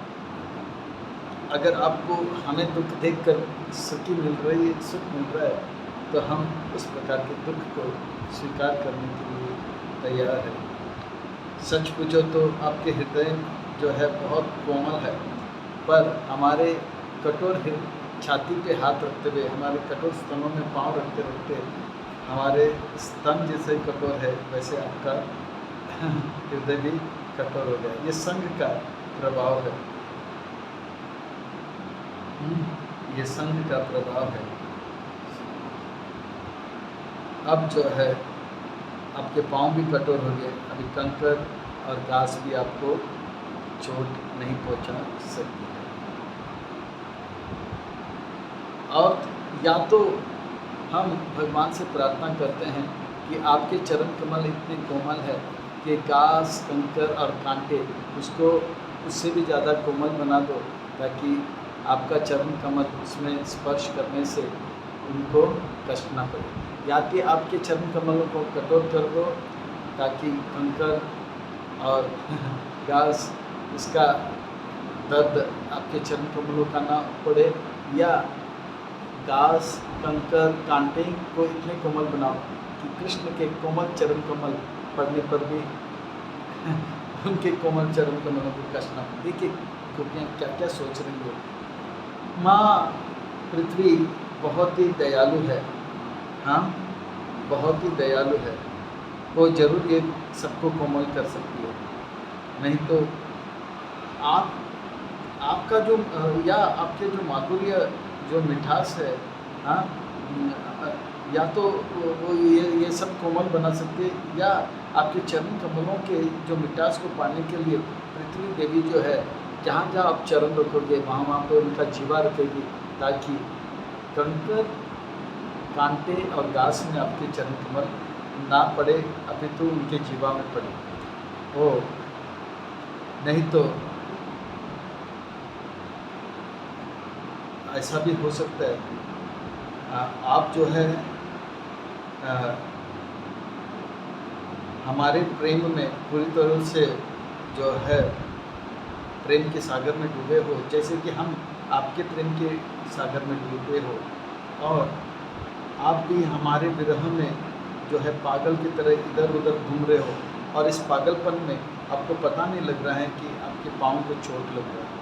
अगर आपको हमें दुख देखकर सुखी मिल रही है, सुख मिल रहा है, तो हम उस प्रकार के दुख को स्वीकार करने के लिए तैयार है। सच पूछो तो आपके हृदय जो है बहुत कोमल है, पर हमारे कठोर छाती पे हाथ रखते हुए, हमारे कठोर स्तनों में पाँव रखते रखते हमारे स्तन जैसे कठोर है, वैसे आपका हृदय भी कठोर हो गया। ये संग का प्रभाव है, ये संग का प्रभाव है। अब जो है आपके पाँव भी कठोर हो गए, अभी कंकर और घास भी आपको चोट नहीं पहुंचा सकती है। और या तो हम भगवान से प्रार्थना करते हैं कि आपके चरण कमल इतने कोमल है कि घास, कंकर और कांटे उसको उससे भी ज़्यादा कोमल बना दो, ताकि आपका चरण कमल उसमें स्पर्श करने से उनको कष्ट ना पड़े। या कि आपके चरण कमलों को कठोर कर दो, ताकि कंकर और घास, इसका दर्द आपके चरण कमलों का ना पड़े, या घास, कंकर, कांटे को इतने कोमल बनाओ कि कृष्ण के कोमल चरण कमल पड़ने पर भी उनके कोमल चरण कमलों को कष्ट ना पड़े। देखिए गोपियाँ क्या क्या सोच रही हो। माँ पृथ्वी बहुत ही दयालु है, हाँ, बहुत ही दयालु है, वो जरूर ये सबको कोमल कर सकती है। नहीं तो आपका जो या आपके जो माधुर्य, जो मिठास है, हाँ, या तो वो ये सब कोमल बना सकते हैं, या आपके चरण कमलों के जो मिठास को पाने के लिए पृथ्वी देवी जो है, जहाँ जहाँ आप चरण रखोगे वहाँ पर उनका जीवा रखेगी, ताकि कंकर, कांटे और घास में आपके चरण कमल ना पड़े, अपितु उनके जीवा में पड़े। ओ नहीं तो ऐसा भी हो सकता है, आप जो है हमारे प्रेम में पूरी तरह से जो है प्रेम के सागर में डूबे हो, जैसे कि हम आपके प्रेम के सागर में डूबे हो, और आप भी हमारे विरह में जो है पागल की तरह इधर उधर घूम रहे हो, और इस पागलपन में आपको पता नहीं लग रहा है कि आपके पाँव को चोट लग रहा है।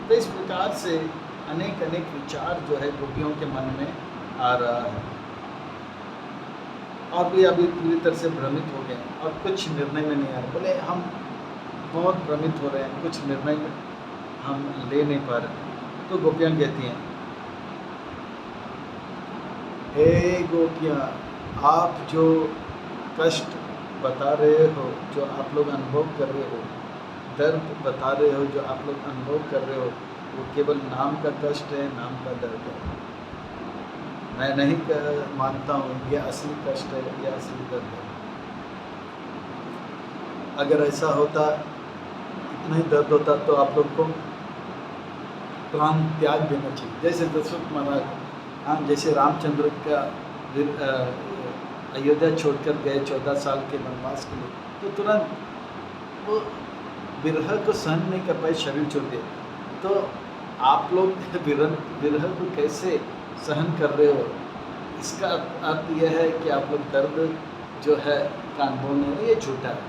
तो इस प्रकार से अनेक अनेक विचार जो है गोपियों के मन में आ रहा है। और भी अभी पूरी तरह से भ्रमित हो गए हैं और कुछ निर्णय में नहीं आ रहे। बोले हम बहुत भ्रमित हो रहे हैं, कुछ निर्णय में हम ले नहीं पा रहे। तो गोपियाँ कहती हैं, हे गोपियाँ, आप जो कष्ट बता रहे हो, जो आप लोग अनुभव कर रहे हो, दर्द बता रहे हो, जो आप लोग अनुभव कर रहे हो, वो केवल नाम का कष्ट है, नाम का दर्द है। मैं नहीं मानता हूँ ये असली कष्ट है, ये असली दर्द है। अगर ऐसा होता, इतना ही दर्द होता, तो आप लोग को प्राण त्याग देना चाहिए। जैसे दशरथ महाराज, हाँ, जैसे रामचंद्र का अयोध्या छोड़कर गए 14 साल के वनवास के लिए, तो तुरंत वो विरह को सहन नहीं कर पाए, शरीर छोड़ दिए। तो आप लोग विरह को कैसे सहन कर रहे हो? इसका अर्थ यह है कि आप लोग दर्द जो है का अनुभव नहीं है, ये झूठा है।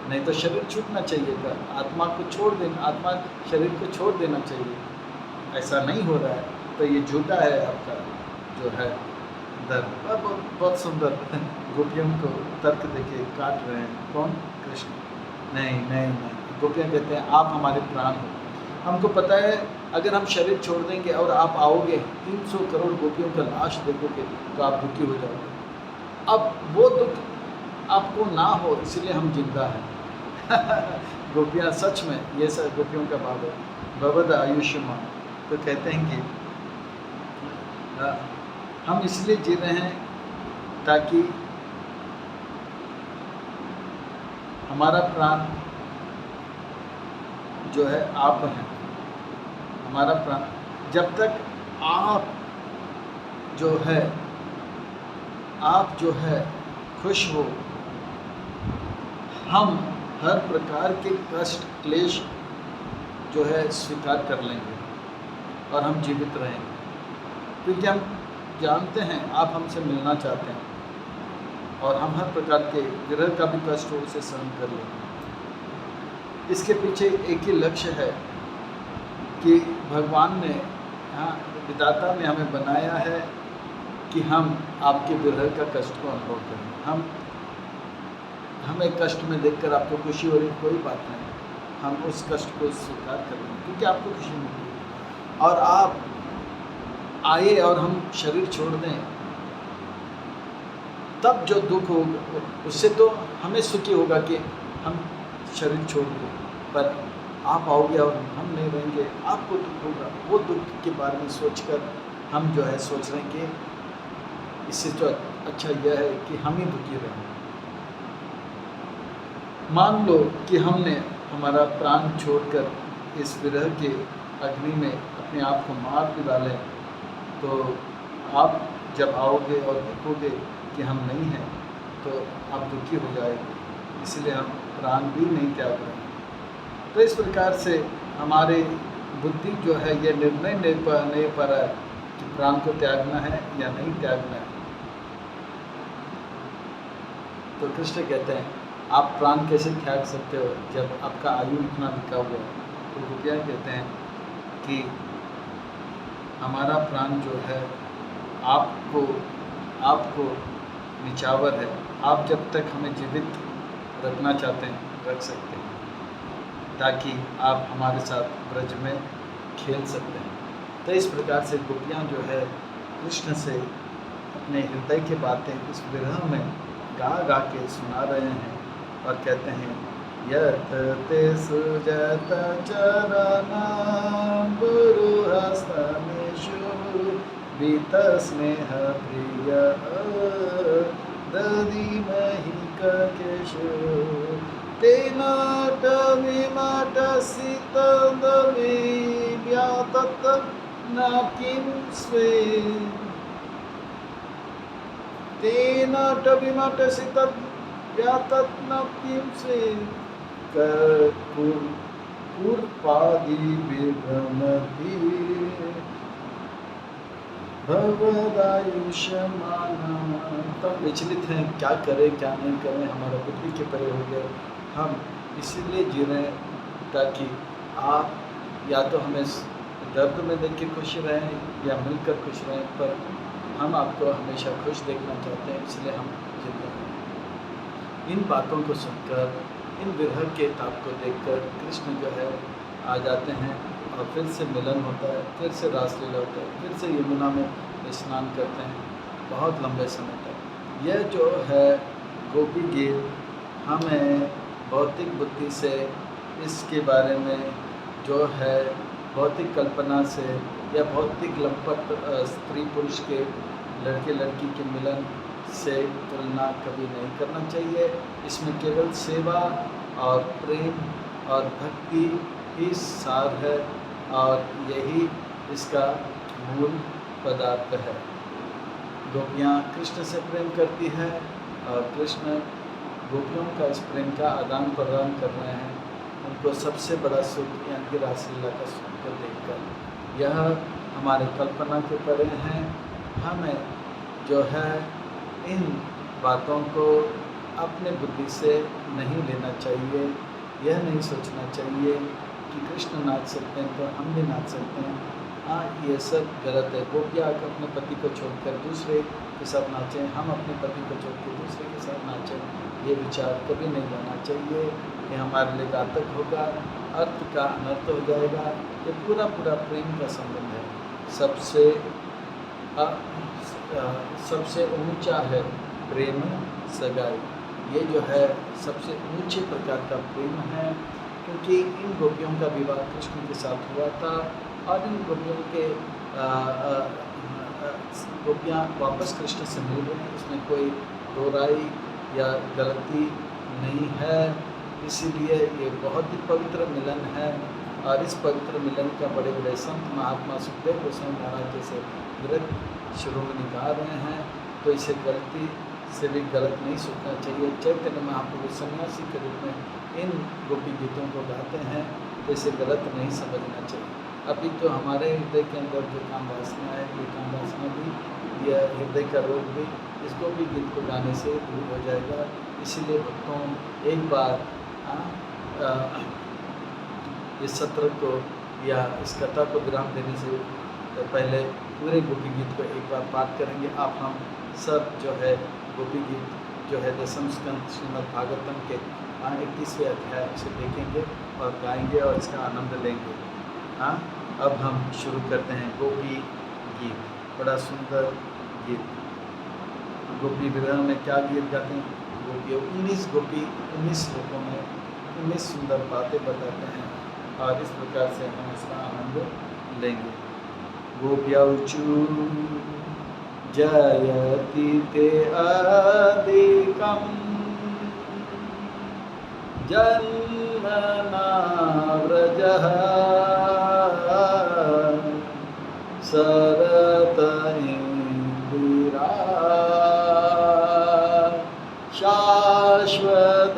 नहीं तो शरीर छूटना चाहिए था, आत्मा को छोड़ देना, आत्मा शरीर को छोड़ देना चाहिए। ऐसा नहीं हो रहा है, तो ये झूठा है आपका जो है दर्द। बहुत सुंदर गोपियों को तर्क देके काट रहे हैं। कौन? कृष्ण। नहीं नहीं नहीं, गोपियाँ कहते हैं आप हमारे प्राण हो। हमको पता है अगर हम शरीर छोड़ देंगे और आप आओगे, 300 करोड़ गोपियों का लाश देखोगे तो आप दुखी हो जाओगे। अब वो दुख आपको ना हो, इसलिए हम जिंदा हैं। गोपियाँ सच में, ये सब गोपियों का भाव है, भवद आयुष्मान। तो कहते हैं कि हम इसलिए जी रहे हैं ताकि हमारा प्राण जो है आप हैं। हमारा प्राण जब तक आप जो है खुश हो, हम हर प्रकार के कष्ट क्लेश जो है स्वीकार कर लेंगे और हम जीवित रहेंगे, क्योंकि हम जानते हैं आप हमसे मिलना चाहते हैं और हम हर प्रकार के विरह का भी कष्ट हो उसे सहन कर लेंगे। इसके पीछे एक ही लक्ष्य है कि भगवान ने, हाँ, विधाता ने हमें बनाया है कि हम आपके विरह का कष्ट को अनुभव करें। हमें कष्ट में देखकर आपको खुशी हो रही, कोई बात नहीं, हम उस कष्ट को स्वीकार कर लें क्योंकि आपको खुशी मिल रही है। और आप आए और हम शरीर छोड़ दें, तब जो दुख होगा उससे तो हमें सुखी होगा कि हम शरीर छोड़ दें, पर आप आओगे और हम नहीं रहेंगे, आपको दुख होगा। वो दुख के बारे में सोचकर हम जो है सोच रहे हैं कि इससे तो अच्छा यह है कि हम ही दुखी रहें। मान लो कि हमने हमारा प्राण छोड़कर इस विरह के अग्नि में अपने आप को मार भी डाले, तो आप जब आओगे और देखोगे कि हम नहीं हैं तो आप दुखी हो जाएंगे, इसलिए हम प्राण भी नहीं त्याग रहे। तो इस प्रकार से हमारे बुद्धि जो है ये निर्णय नहीं पा रहा है कि प्राण को त्यागना है या नहीं त्यागना है। तो कृष्ण कहते हैं आप प्राण कैसे त्याग सकते हो जब आपका आयु इतना बिका हुआ है। तो गोपियाँ कहते हैं कि हमारा प्राण जो है आपको निछावर है, आप जब तक हमें जीवित रखना चाहते हैं रख सकते हैं, ताकि आप हमारे साथ ब्रज में खेल सकते हैं। तो इस प्रकार से गोपियाँ जो है कृष्ण से अपने हृदय की बातें इस विरह में गा गा के सुना रहे हैं और कहते हैं यत ते सुजत चरणा गुरु हस्तनेषु बीत स्नेह प्रिय दधिमहि ककेषु तेनाट विमट सितदमि व्यातत न किं स्वे तेनाट विमट सितद व्यातत न किं स्वे कुर्पादि विभ्रमति भवदायुष्यमाना। तब विचलित हैं, क्या करें क्या नहीं करें, हमारा बुद्धि के परे हो गए। हम इसीलिए जी रहे हैं ताकि आप या तो हमें दर्द में देख के खुश रहें या मिलकर खुश रहें, पर हम आपको हमेशा खुश देखना चाहते हैं, इसलिए हम जिंदा हैं। इन बातों को सुनकर, इन विरह के ताप को देखकर कृष्ण जो है आ जाते हैं और फिर से मिलन होता है, फिर से रासलीला होता है, फिर से यमुना में स्नान करते हैं बहुत लंबे समय तक। यह जो है गोपी गीत हमें भौतिक बुद्धि से इसके बारे में जो है भौतिक कल्पना से या भौतिक लंपट स्त्री पुरुष के लड़के लड़की के मिलन से तुलना कभी नहीं करना चाहिए। इसमें केवल सेवा और प्रेम और भक्ति ही सार है और यही इसका मूल पदार्थ है। गोपियाँ कृष्ण से प्रेम करती हैं और कृष्ण गोपियों का इस प्रेम का आदान प्रदान कर रहे हैं। उनको सबसे बड़ा सुख यानी कि रासलीला का सुख को देखकर यह हमारे कल्पना के परे हैं। हमें जो है इन बातों को अपने बुद्धि से नहीं लेना चाहिए। यह नहीं सोचना चाहिए कि कृष्ण नाच सकते हैं तो हम भी नाच सकते हैं। हाँ, ये सब गलत है। गोपियाँ अपने पति को छोड़कर दूसरे के साथ नाचें, हम अपने पति को छोड़कर दूसरे के साथ नाचें, ये विचार कभी नहीं लाना चाहिए। ये हमारे लिए घातक होगा, अर्थ का अनर्थ हो जाएगा। ये पूरा प्रेम का संबंध है। सबसे ऊंचा है प्रेम सगाई। ये जो है सबसे ऊंचे प्रकार का प्रेम है, क्योंकि इन गोपियों का विवाह कृष्ण के साथ हुआ था और इन गोपियों के गोपियाँ वापस कृष्ण से मिल रही हैं, इसमें कोई दो राय या गलती नहीं है। इसीलिए ये बहुत ही पवित्र मिलन है और इस पवित्र मिलन का बड़े बड़े संत महात्मा सुखदेव गोस्वामी महाराज जैसे ग्रंथ शुरू में निकाल रहे हैं, तो इसे गलती से भी गलत नहीं सोचना चाहिए। चैतन्य महाप्रभु सन्यासी के रूप में इन गोपी गीतों को गाते हैं, तो इसे गलत नहीं समझना चाहिए। अभी तो हमारे हृदय के अंदर जो काम वासना है, ये काम वासना भी, यह हृदय का रोग भी इस गोपी गीत को गाने से दूर हो जाएगा। इसीलिए भक्तों एक बार इस सत्र को या इस कथा को विराम देने से पहले पूरे गोपी गीत को एक बार पाठ करेंगे। आप हम सब जो है गोपी गीत जो है दशम स्कंद श्रीमद् भागवतम के 21वें अध्याय से देखेंगे और गाएंगे और इसका आनंद लेंगे। हाँ, अब हम शुरू करते हैं गोपी गीत। बड़ा सुंदर गीत। गोपी विरह में क्या गीत गाते हैं? गोपियों 19 श्लोकों में 19 सुंदर बातें बताते हैं और इस प्रकार से हम इसका आनंद लेंगे। गोप्यौचू जयति ते अधिकं जन्मना व्रजः सरत इंदिरा शाश्वत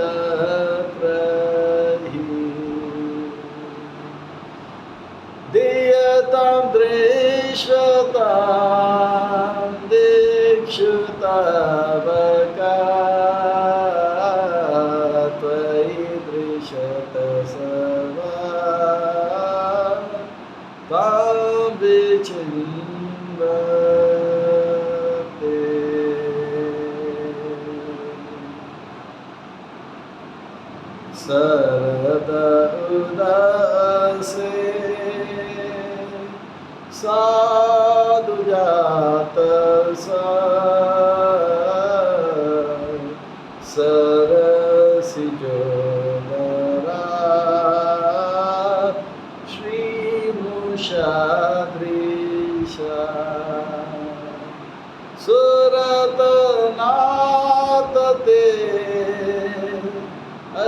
दीयतां दृश्यतां दीक्षुतावका त्वयि दृश्यत सर्वा तां विचिन्वते। शरद उदासे साधु जात सरसि जोदरा श्रीमुषादृशा सुरत नाथ ते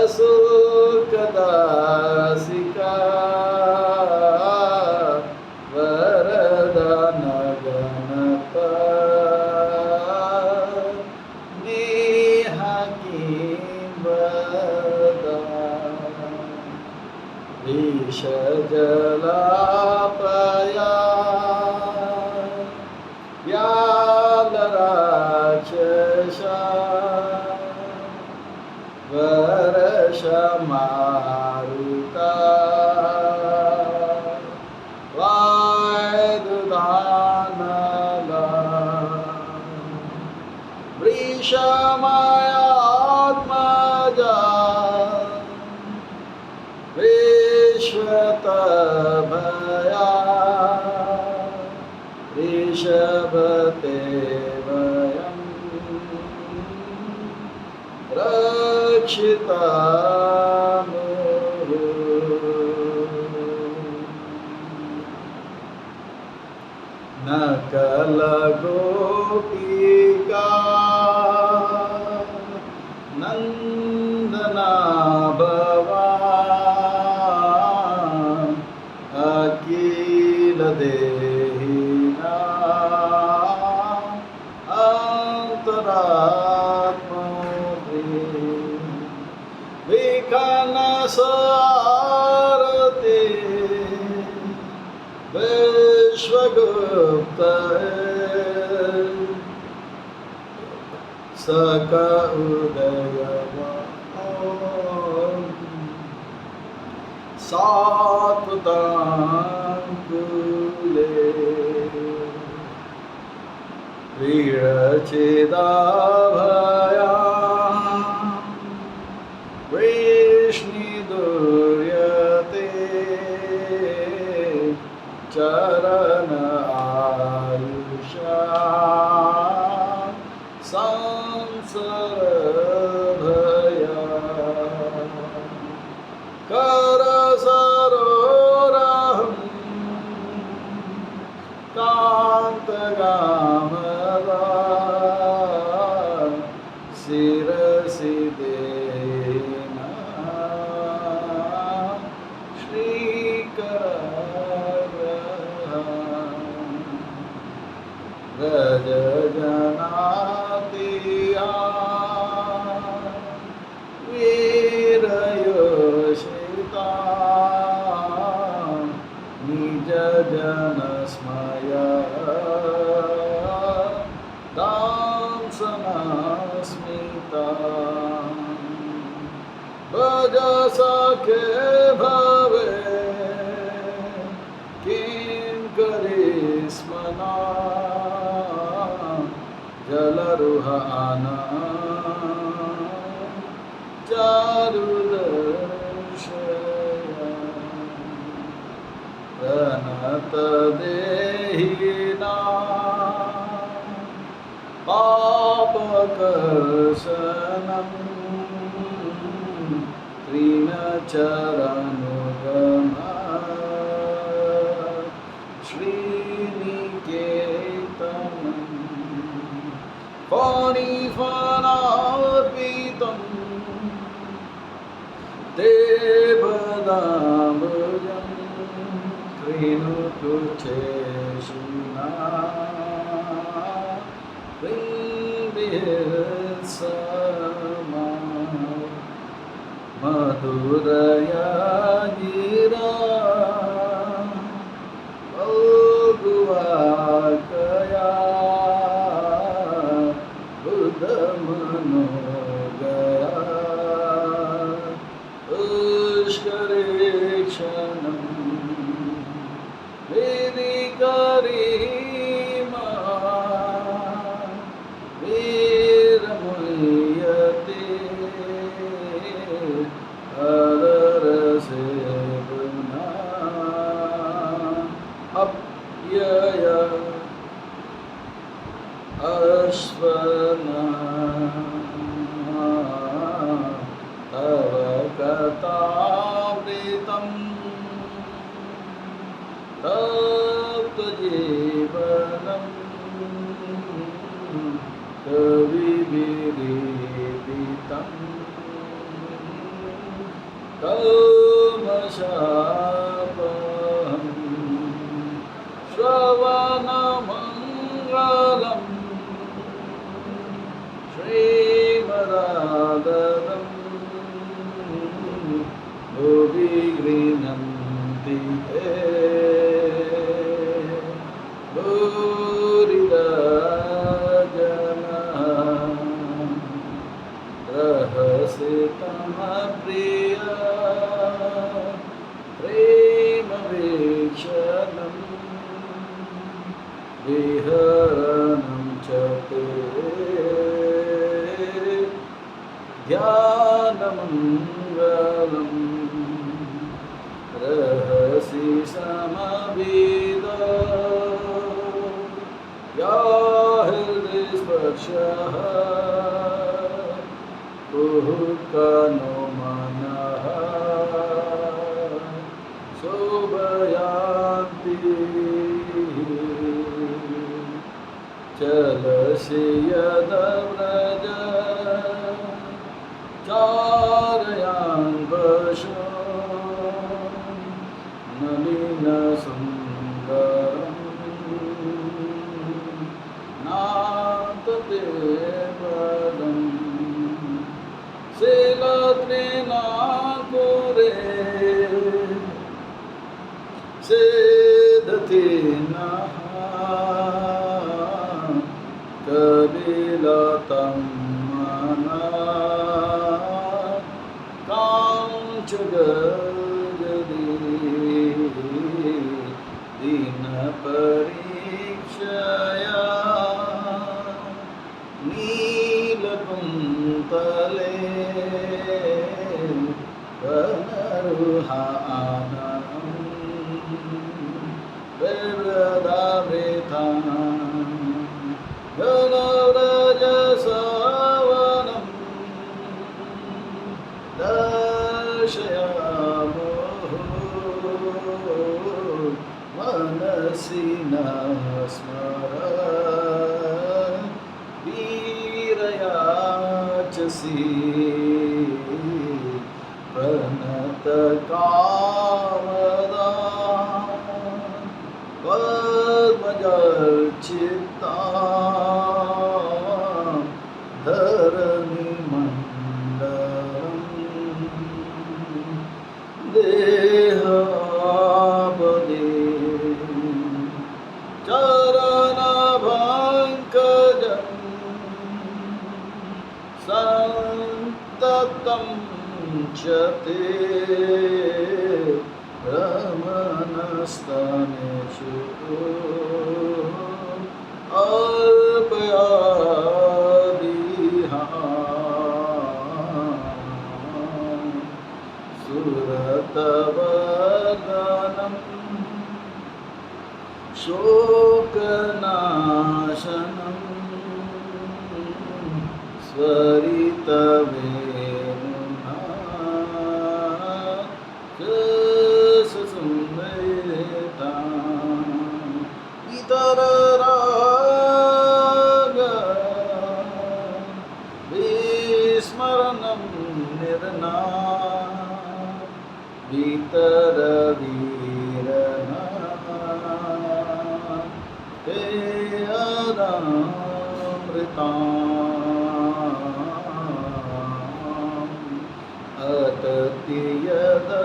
अशोकदासिका वरदान गणपा नेहा किंवदा विष जलापया व्याल राक्षसा वर्ष मारुता वायुदानला नकलगोपिका नंदना भवान् अखिल देहिना अंतरात्मा विघ्नसारते विश्वगुप्त सक उदय सात्वतांकुले वीरचिदाभया वैष्णिदुर्यते चरण आयुषा संसरभया कर सरोरहं कान्तगामदा शिरसि देना व्रज जनातिया वीरयोषिता निज जन स्मया दांसनास्मिता भज सखे भवे किं करिस्मना जलरुहाना चारुदर्शया प्रणत देहिना पापकर्षणं त्रिनचरनुगमा श्रीनिकेतनम् फणिफणार्पितं देवदाम्बुजं कृणुतु चेशिना वृन्दिर्समा मधुरया गिरा बहुवाकया मनोगया पुष्करेक्षणं वेदिकरीमा वीरमुह्यते हररसेवना अप्यय अश्वना तव कथामृतं तप्तजीवनं कविभिरीडितं कल्मषापहं श्रवणमङ्गलम् श्रीमदाददं भुवि गृह्णन्ति ते भूरिदा जनाः रहसितमप्रिया प्रेमवीक्षणं विहरणं च ते ध्यानमङ्गलं रहसि समवेदा या हृदयस्पर्शः कुहकनो मनः शोभयान्ति चलसि यदव्रज चारयान् वशो नलिनसुन्दरम् नातते पदम् शिलत्रिनाकुरे सिदति नः कलिलतं मनः काञ्चगजति दीनपरीक्षया नीलकुन्तले वनरुहानम् विव्रधावृताम् गणव्रजसवनं दर्शयामो मनसि न स्मर वीरयाचसि प्रणतकामदा पद्मजर्चिता धरणिमण्डलम् देहापदे चरणपङ्कजं सन्ततं च ते रमणस्तनेषु अर्पयादिहा सुरतवदनं शोकनाशनं स्वरितवेणुना रससंवेदिताम् इतरराग विस्मरणं निर्ना वितरवीरना ते अदामृताम् अतति यदभवान्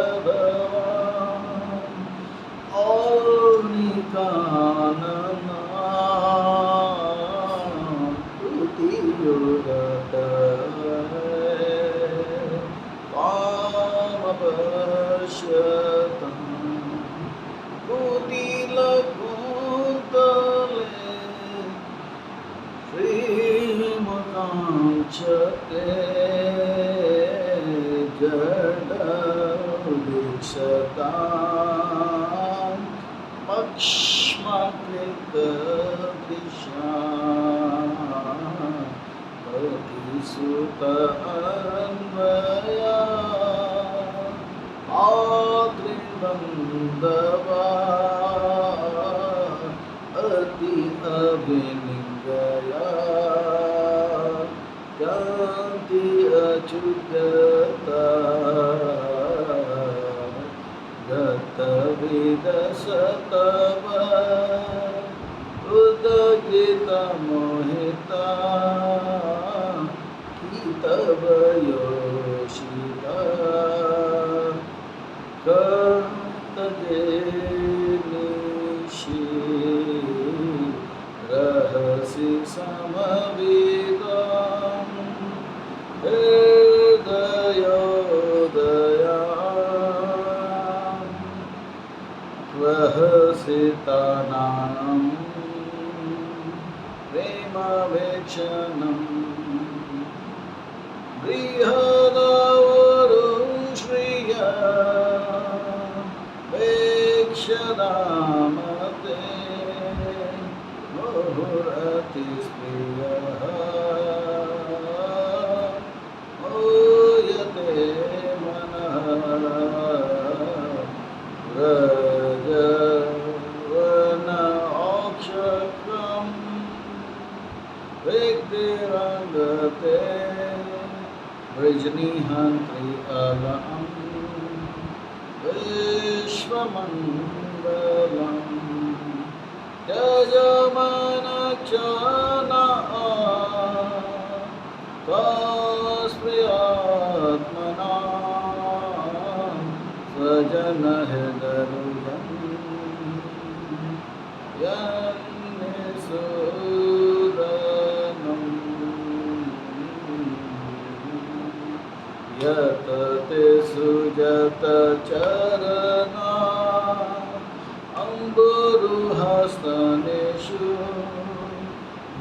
औनिकानना कृतियुगत त्वामपश्यतम् कुटिलकुन्तले श्रीमुकाञ्चते जडोदीक्षताम् पक्ष्मकृतदृशा पतिसुत अन्वया आत्रिबन्धवा अति अभिलिङ्गया कान्ति अच्युतता गतविदशतव उदगितमोहिता तव योषिता कर्तजे निशि रहसि समवेदम् हृदयोदया वहसितानां प्रेमावेक्षणम् बृहदवरुं श्रिया वेक्षदामते मुहुरतिस्प्रियः वृजनीहन्त्रि अलम् विश्वमङ्गलम् यजमानक्षणा त्वास्प्रियात्मना स्वजनहृदरुजम् यन्निसूदनम् यत ते सुजत चरणा अम्बुरुहस्तनेषु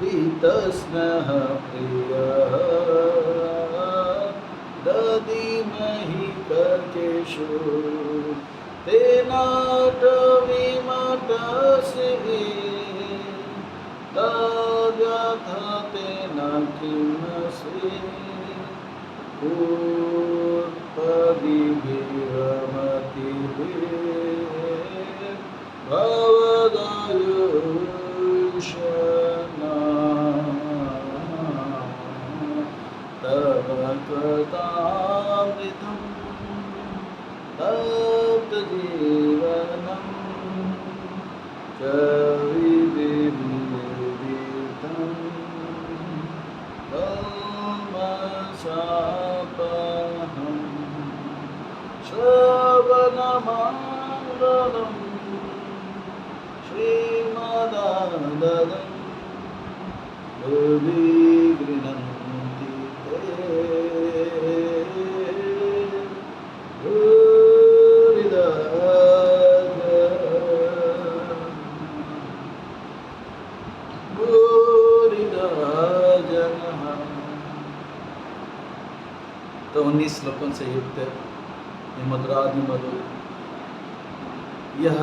वीतस्नः प्रियः दधिमहि कर्केषु तेनाटविमतसि तद्यथ तेन किमसि भवदयुषना तव कृतामृतं तप्तजीवनं च विविदितं कल्मषापहं श्रवणमङ्गलम् श्रीमदानन्दं भुवि गृह्णन्ति ते भूरिदा जनः। तो 19 श्लोकों से युक्त ये मधुरादि मधुर यह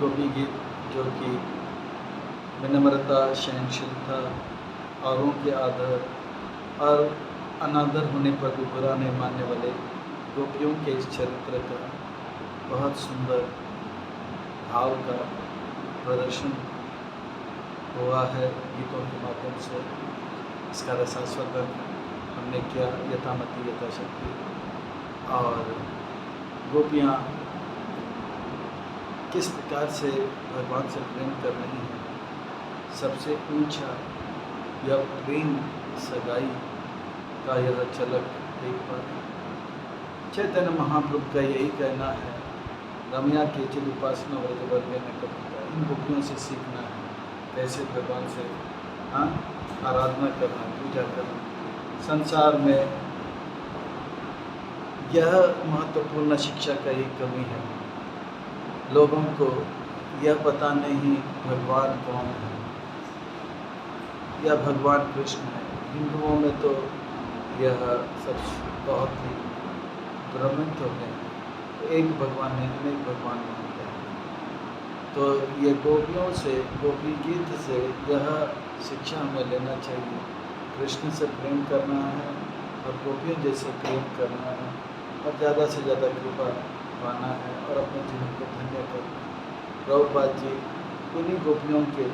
गोपी गीत जो कि विनम्रता, सहनशीलता, औरों के आदर और अनादर होने पर भी बुरा नहीं मानने वाले गोपियों के इस चरित्र का बहुत सुंदर भाव का प्रदर्शन हुआ है गीतों के माध्यम से। इसका रसास्वादन हमने किया यथामति यथाशक्ति। और गोपियाँ किस प्रकार से भगवान से प्रेम कर रही हैं, सबसे ऊंचा यह प्रेम सगाई का यह झलक देख पर चैतन्य महाप्रभु का यही कहना है, रमया के चिद उपासना वर्ग वर्ग में कविता। इन गोपियों से सीखना है कैसे भगवान से आराधना करना, पूजा करना। संसार में यह महत्वपूर्ण शिक्षा का ही कमी है। लोगों को यह पता नहीं भगवान कौन है या भगवान कृष्ण है। हिंदुओं में तो यह सब बहुत ही भ्रमित हो गए, एक भगवान है, अनेक भगवान मानते हैं। तो ये गोपियों से, गोपी गीत से यह शिक्षा हमें लेना चाहिए, कृष्ण से प्रेम करना है और गोपियों जैसे प्रेम करना है और ज़्यादा से ज़्यादा कृपा पाना है और अपने जीवन को धन्य करना है। प्रभुपाद जी उन्हीं गोपियों के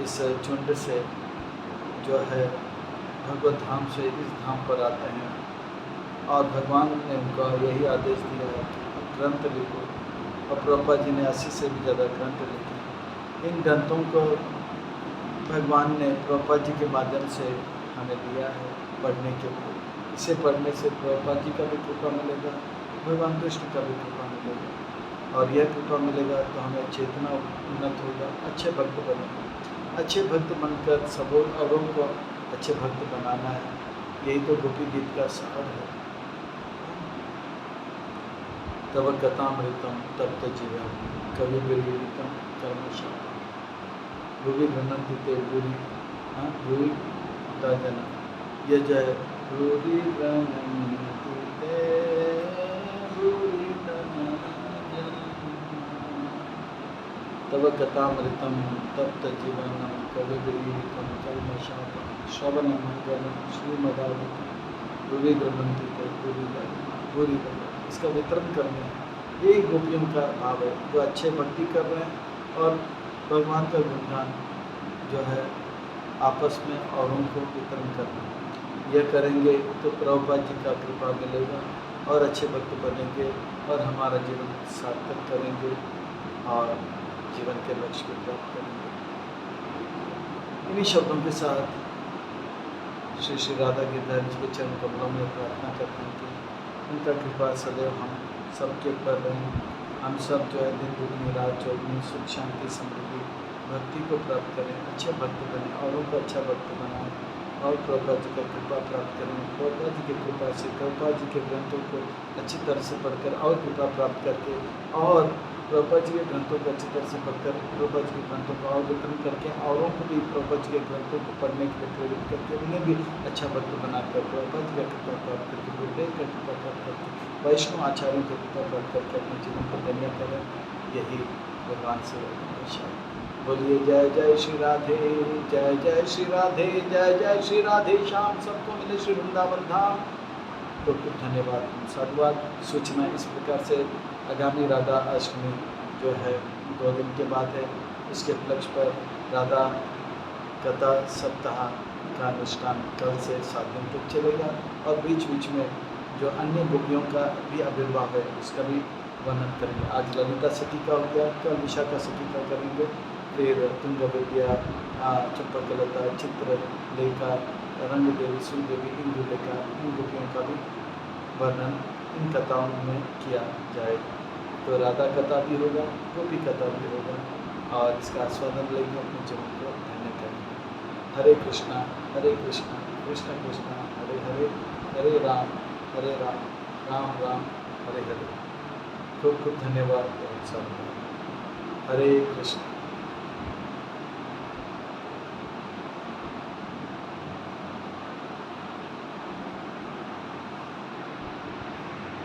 इस झुंड से जो है भगवत धाम से इस धाम पर आते हैं और भगवान ने उनका यही आदेश दिया है कि ग्रंथ लिखो। और प्रभुपाद जी ने 80 से भी ज़्यादा ग्रंथ लिखे। इन ग्रंथों को भगवान ने प्रभुपाद जी के माध्यम से हमें दिया है पढ़ने के लिए। इसे पढ़ने से प्रभुपाद जी का भी कृपा मिलेगा, भगवान कृष्ण का भी कृपा मिलेगा और यह कृपा मिलेगा तो हमें चेतना उन्नत होगा, अच्छे भक्त बनेंगे। अच्छे भक्त बनकर सबों औरों को अच्छे भक्त बनाना है, यही तो गोपी गीत का सार है। तव कथामृतम तप्त जीवन कवि विरीतम कर्मशाला भूवि गृह्णन्ति ते भूरि भूरि जना ये जय भूरि गृह्णन्ति ते भूरि जना। तव कथामृतम तप्त जीवनम कवि विरीतम कर्मशाला श्रवणम मंगलम श्रीमदावतम भूवि गृह्णन्ति ते भूरि जना। इसका वितरण करना है, यही गोपियों का भाव है, जो अच्छे भक्ति कर रहे हैं और भगवान का गुणगान जो है आपस में औरों को वितरण करना है। यह करेंगे तो प्रभुपाद जी का कृपा मिलेगा और अच्छे भक्त बनेंगे और हमारा जीवन सार्थक करेंगे और जीवन के लक्ष्य को प्राप्त करेंगे। इन्हीं शब्दों के साथ श्री श्री राधा गिरधारी जी के चरण कमलों में प्रार्थना करते हैं कि उनका कृपा सदैव हम सबके ऊपर रहें। हम सब जो है दिन दुगनी रात चौगनी सुख शांति समृद्धि भक्ति को प्राप्त करें, अच्छे भक्त बने, औरों को अच्छा भक्त बनाएं और प्रभुपाद जी का कृपा प्राप्त करें। प्रभुपाद जी की कृपा से प्रभुपाद जी के ग्रंथों को अच्छी तरह से पढ़कर और कृपा प्राप्त करके और प्रभुपाद जी के ग्रंथों को अच्छी तरह से पढ़कर प्रभुपाद जी के ग्रंथों को और वितरण करके औरों को भी प्रभुपाद जी के ग्रंथों को पढ़ने के लिए प्रेरित करके उन्हें भी अच्छा भक्त बनाकर प्रभुपाद जी का कृपा प्राप्त करके गुरुदेव का कृपा प्राप्त करके वैष्णव आचार्यों की कृपा प्राप्त करके अपने जीवन को धन्य करें। यही भगवान से आशा। बोलिए जय जय श्री राधे, जय जय श्री राधे, जय जय श्री राधे श्याम, सबको मिले श्री वृंदावन धाम। तो खूब धन्यवाद, साधुवाद। सूचना इस प्रकार से आगामी राधा अष्टमी जो है 2 दिन के बाद है, इसके उपलक्ष्य पर राधा कथा सप्ताह का अनुष्ठान कल से 7 दिन तक चलेगा और बीच बीच में जो अन्य गोपियों का भी आविर्भाव है उसका भी वर्णन करेंगे। आज ललिता सती का हो गया, कल विशाखा सती का करेंगे, फिर तुंग विद्या, चंपकलता, चित्रलेखा, रंग देवी, सुदेवी, इंदुलेखा, इन गोपियों का भी वर्णन इन कथाओं में किया जाएगा। तो राधा कथा भी होगा, गोपी कथा भी होगा और इसका आस्वादन लेंगे, अपने जीवन को धन्य करेंगे। हरे कृष्णा कृष्ण कृष्ण हरे हरे, हरे राम राम राम हरे हरे। खूब खूब धन्यवाद। हरे कृष्ण।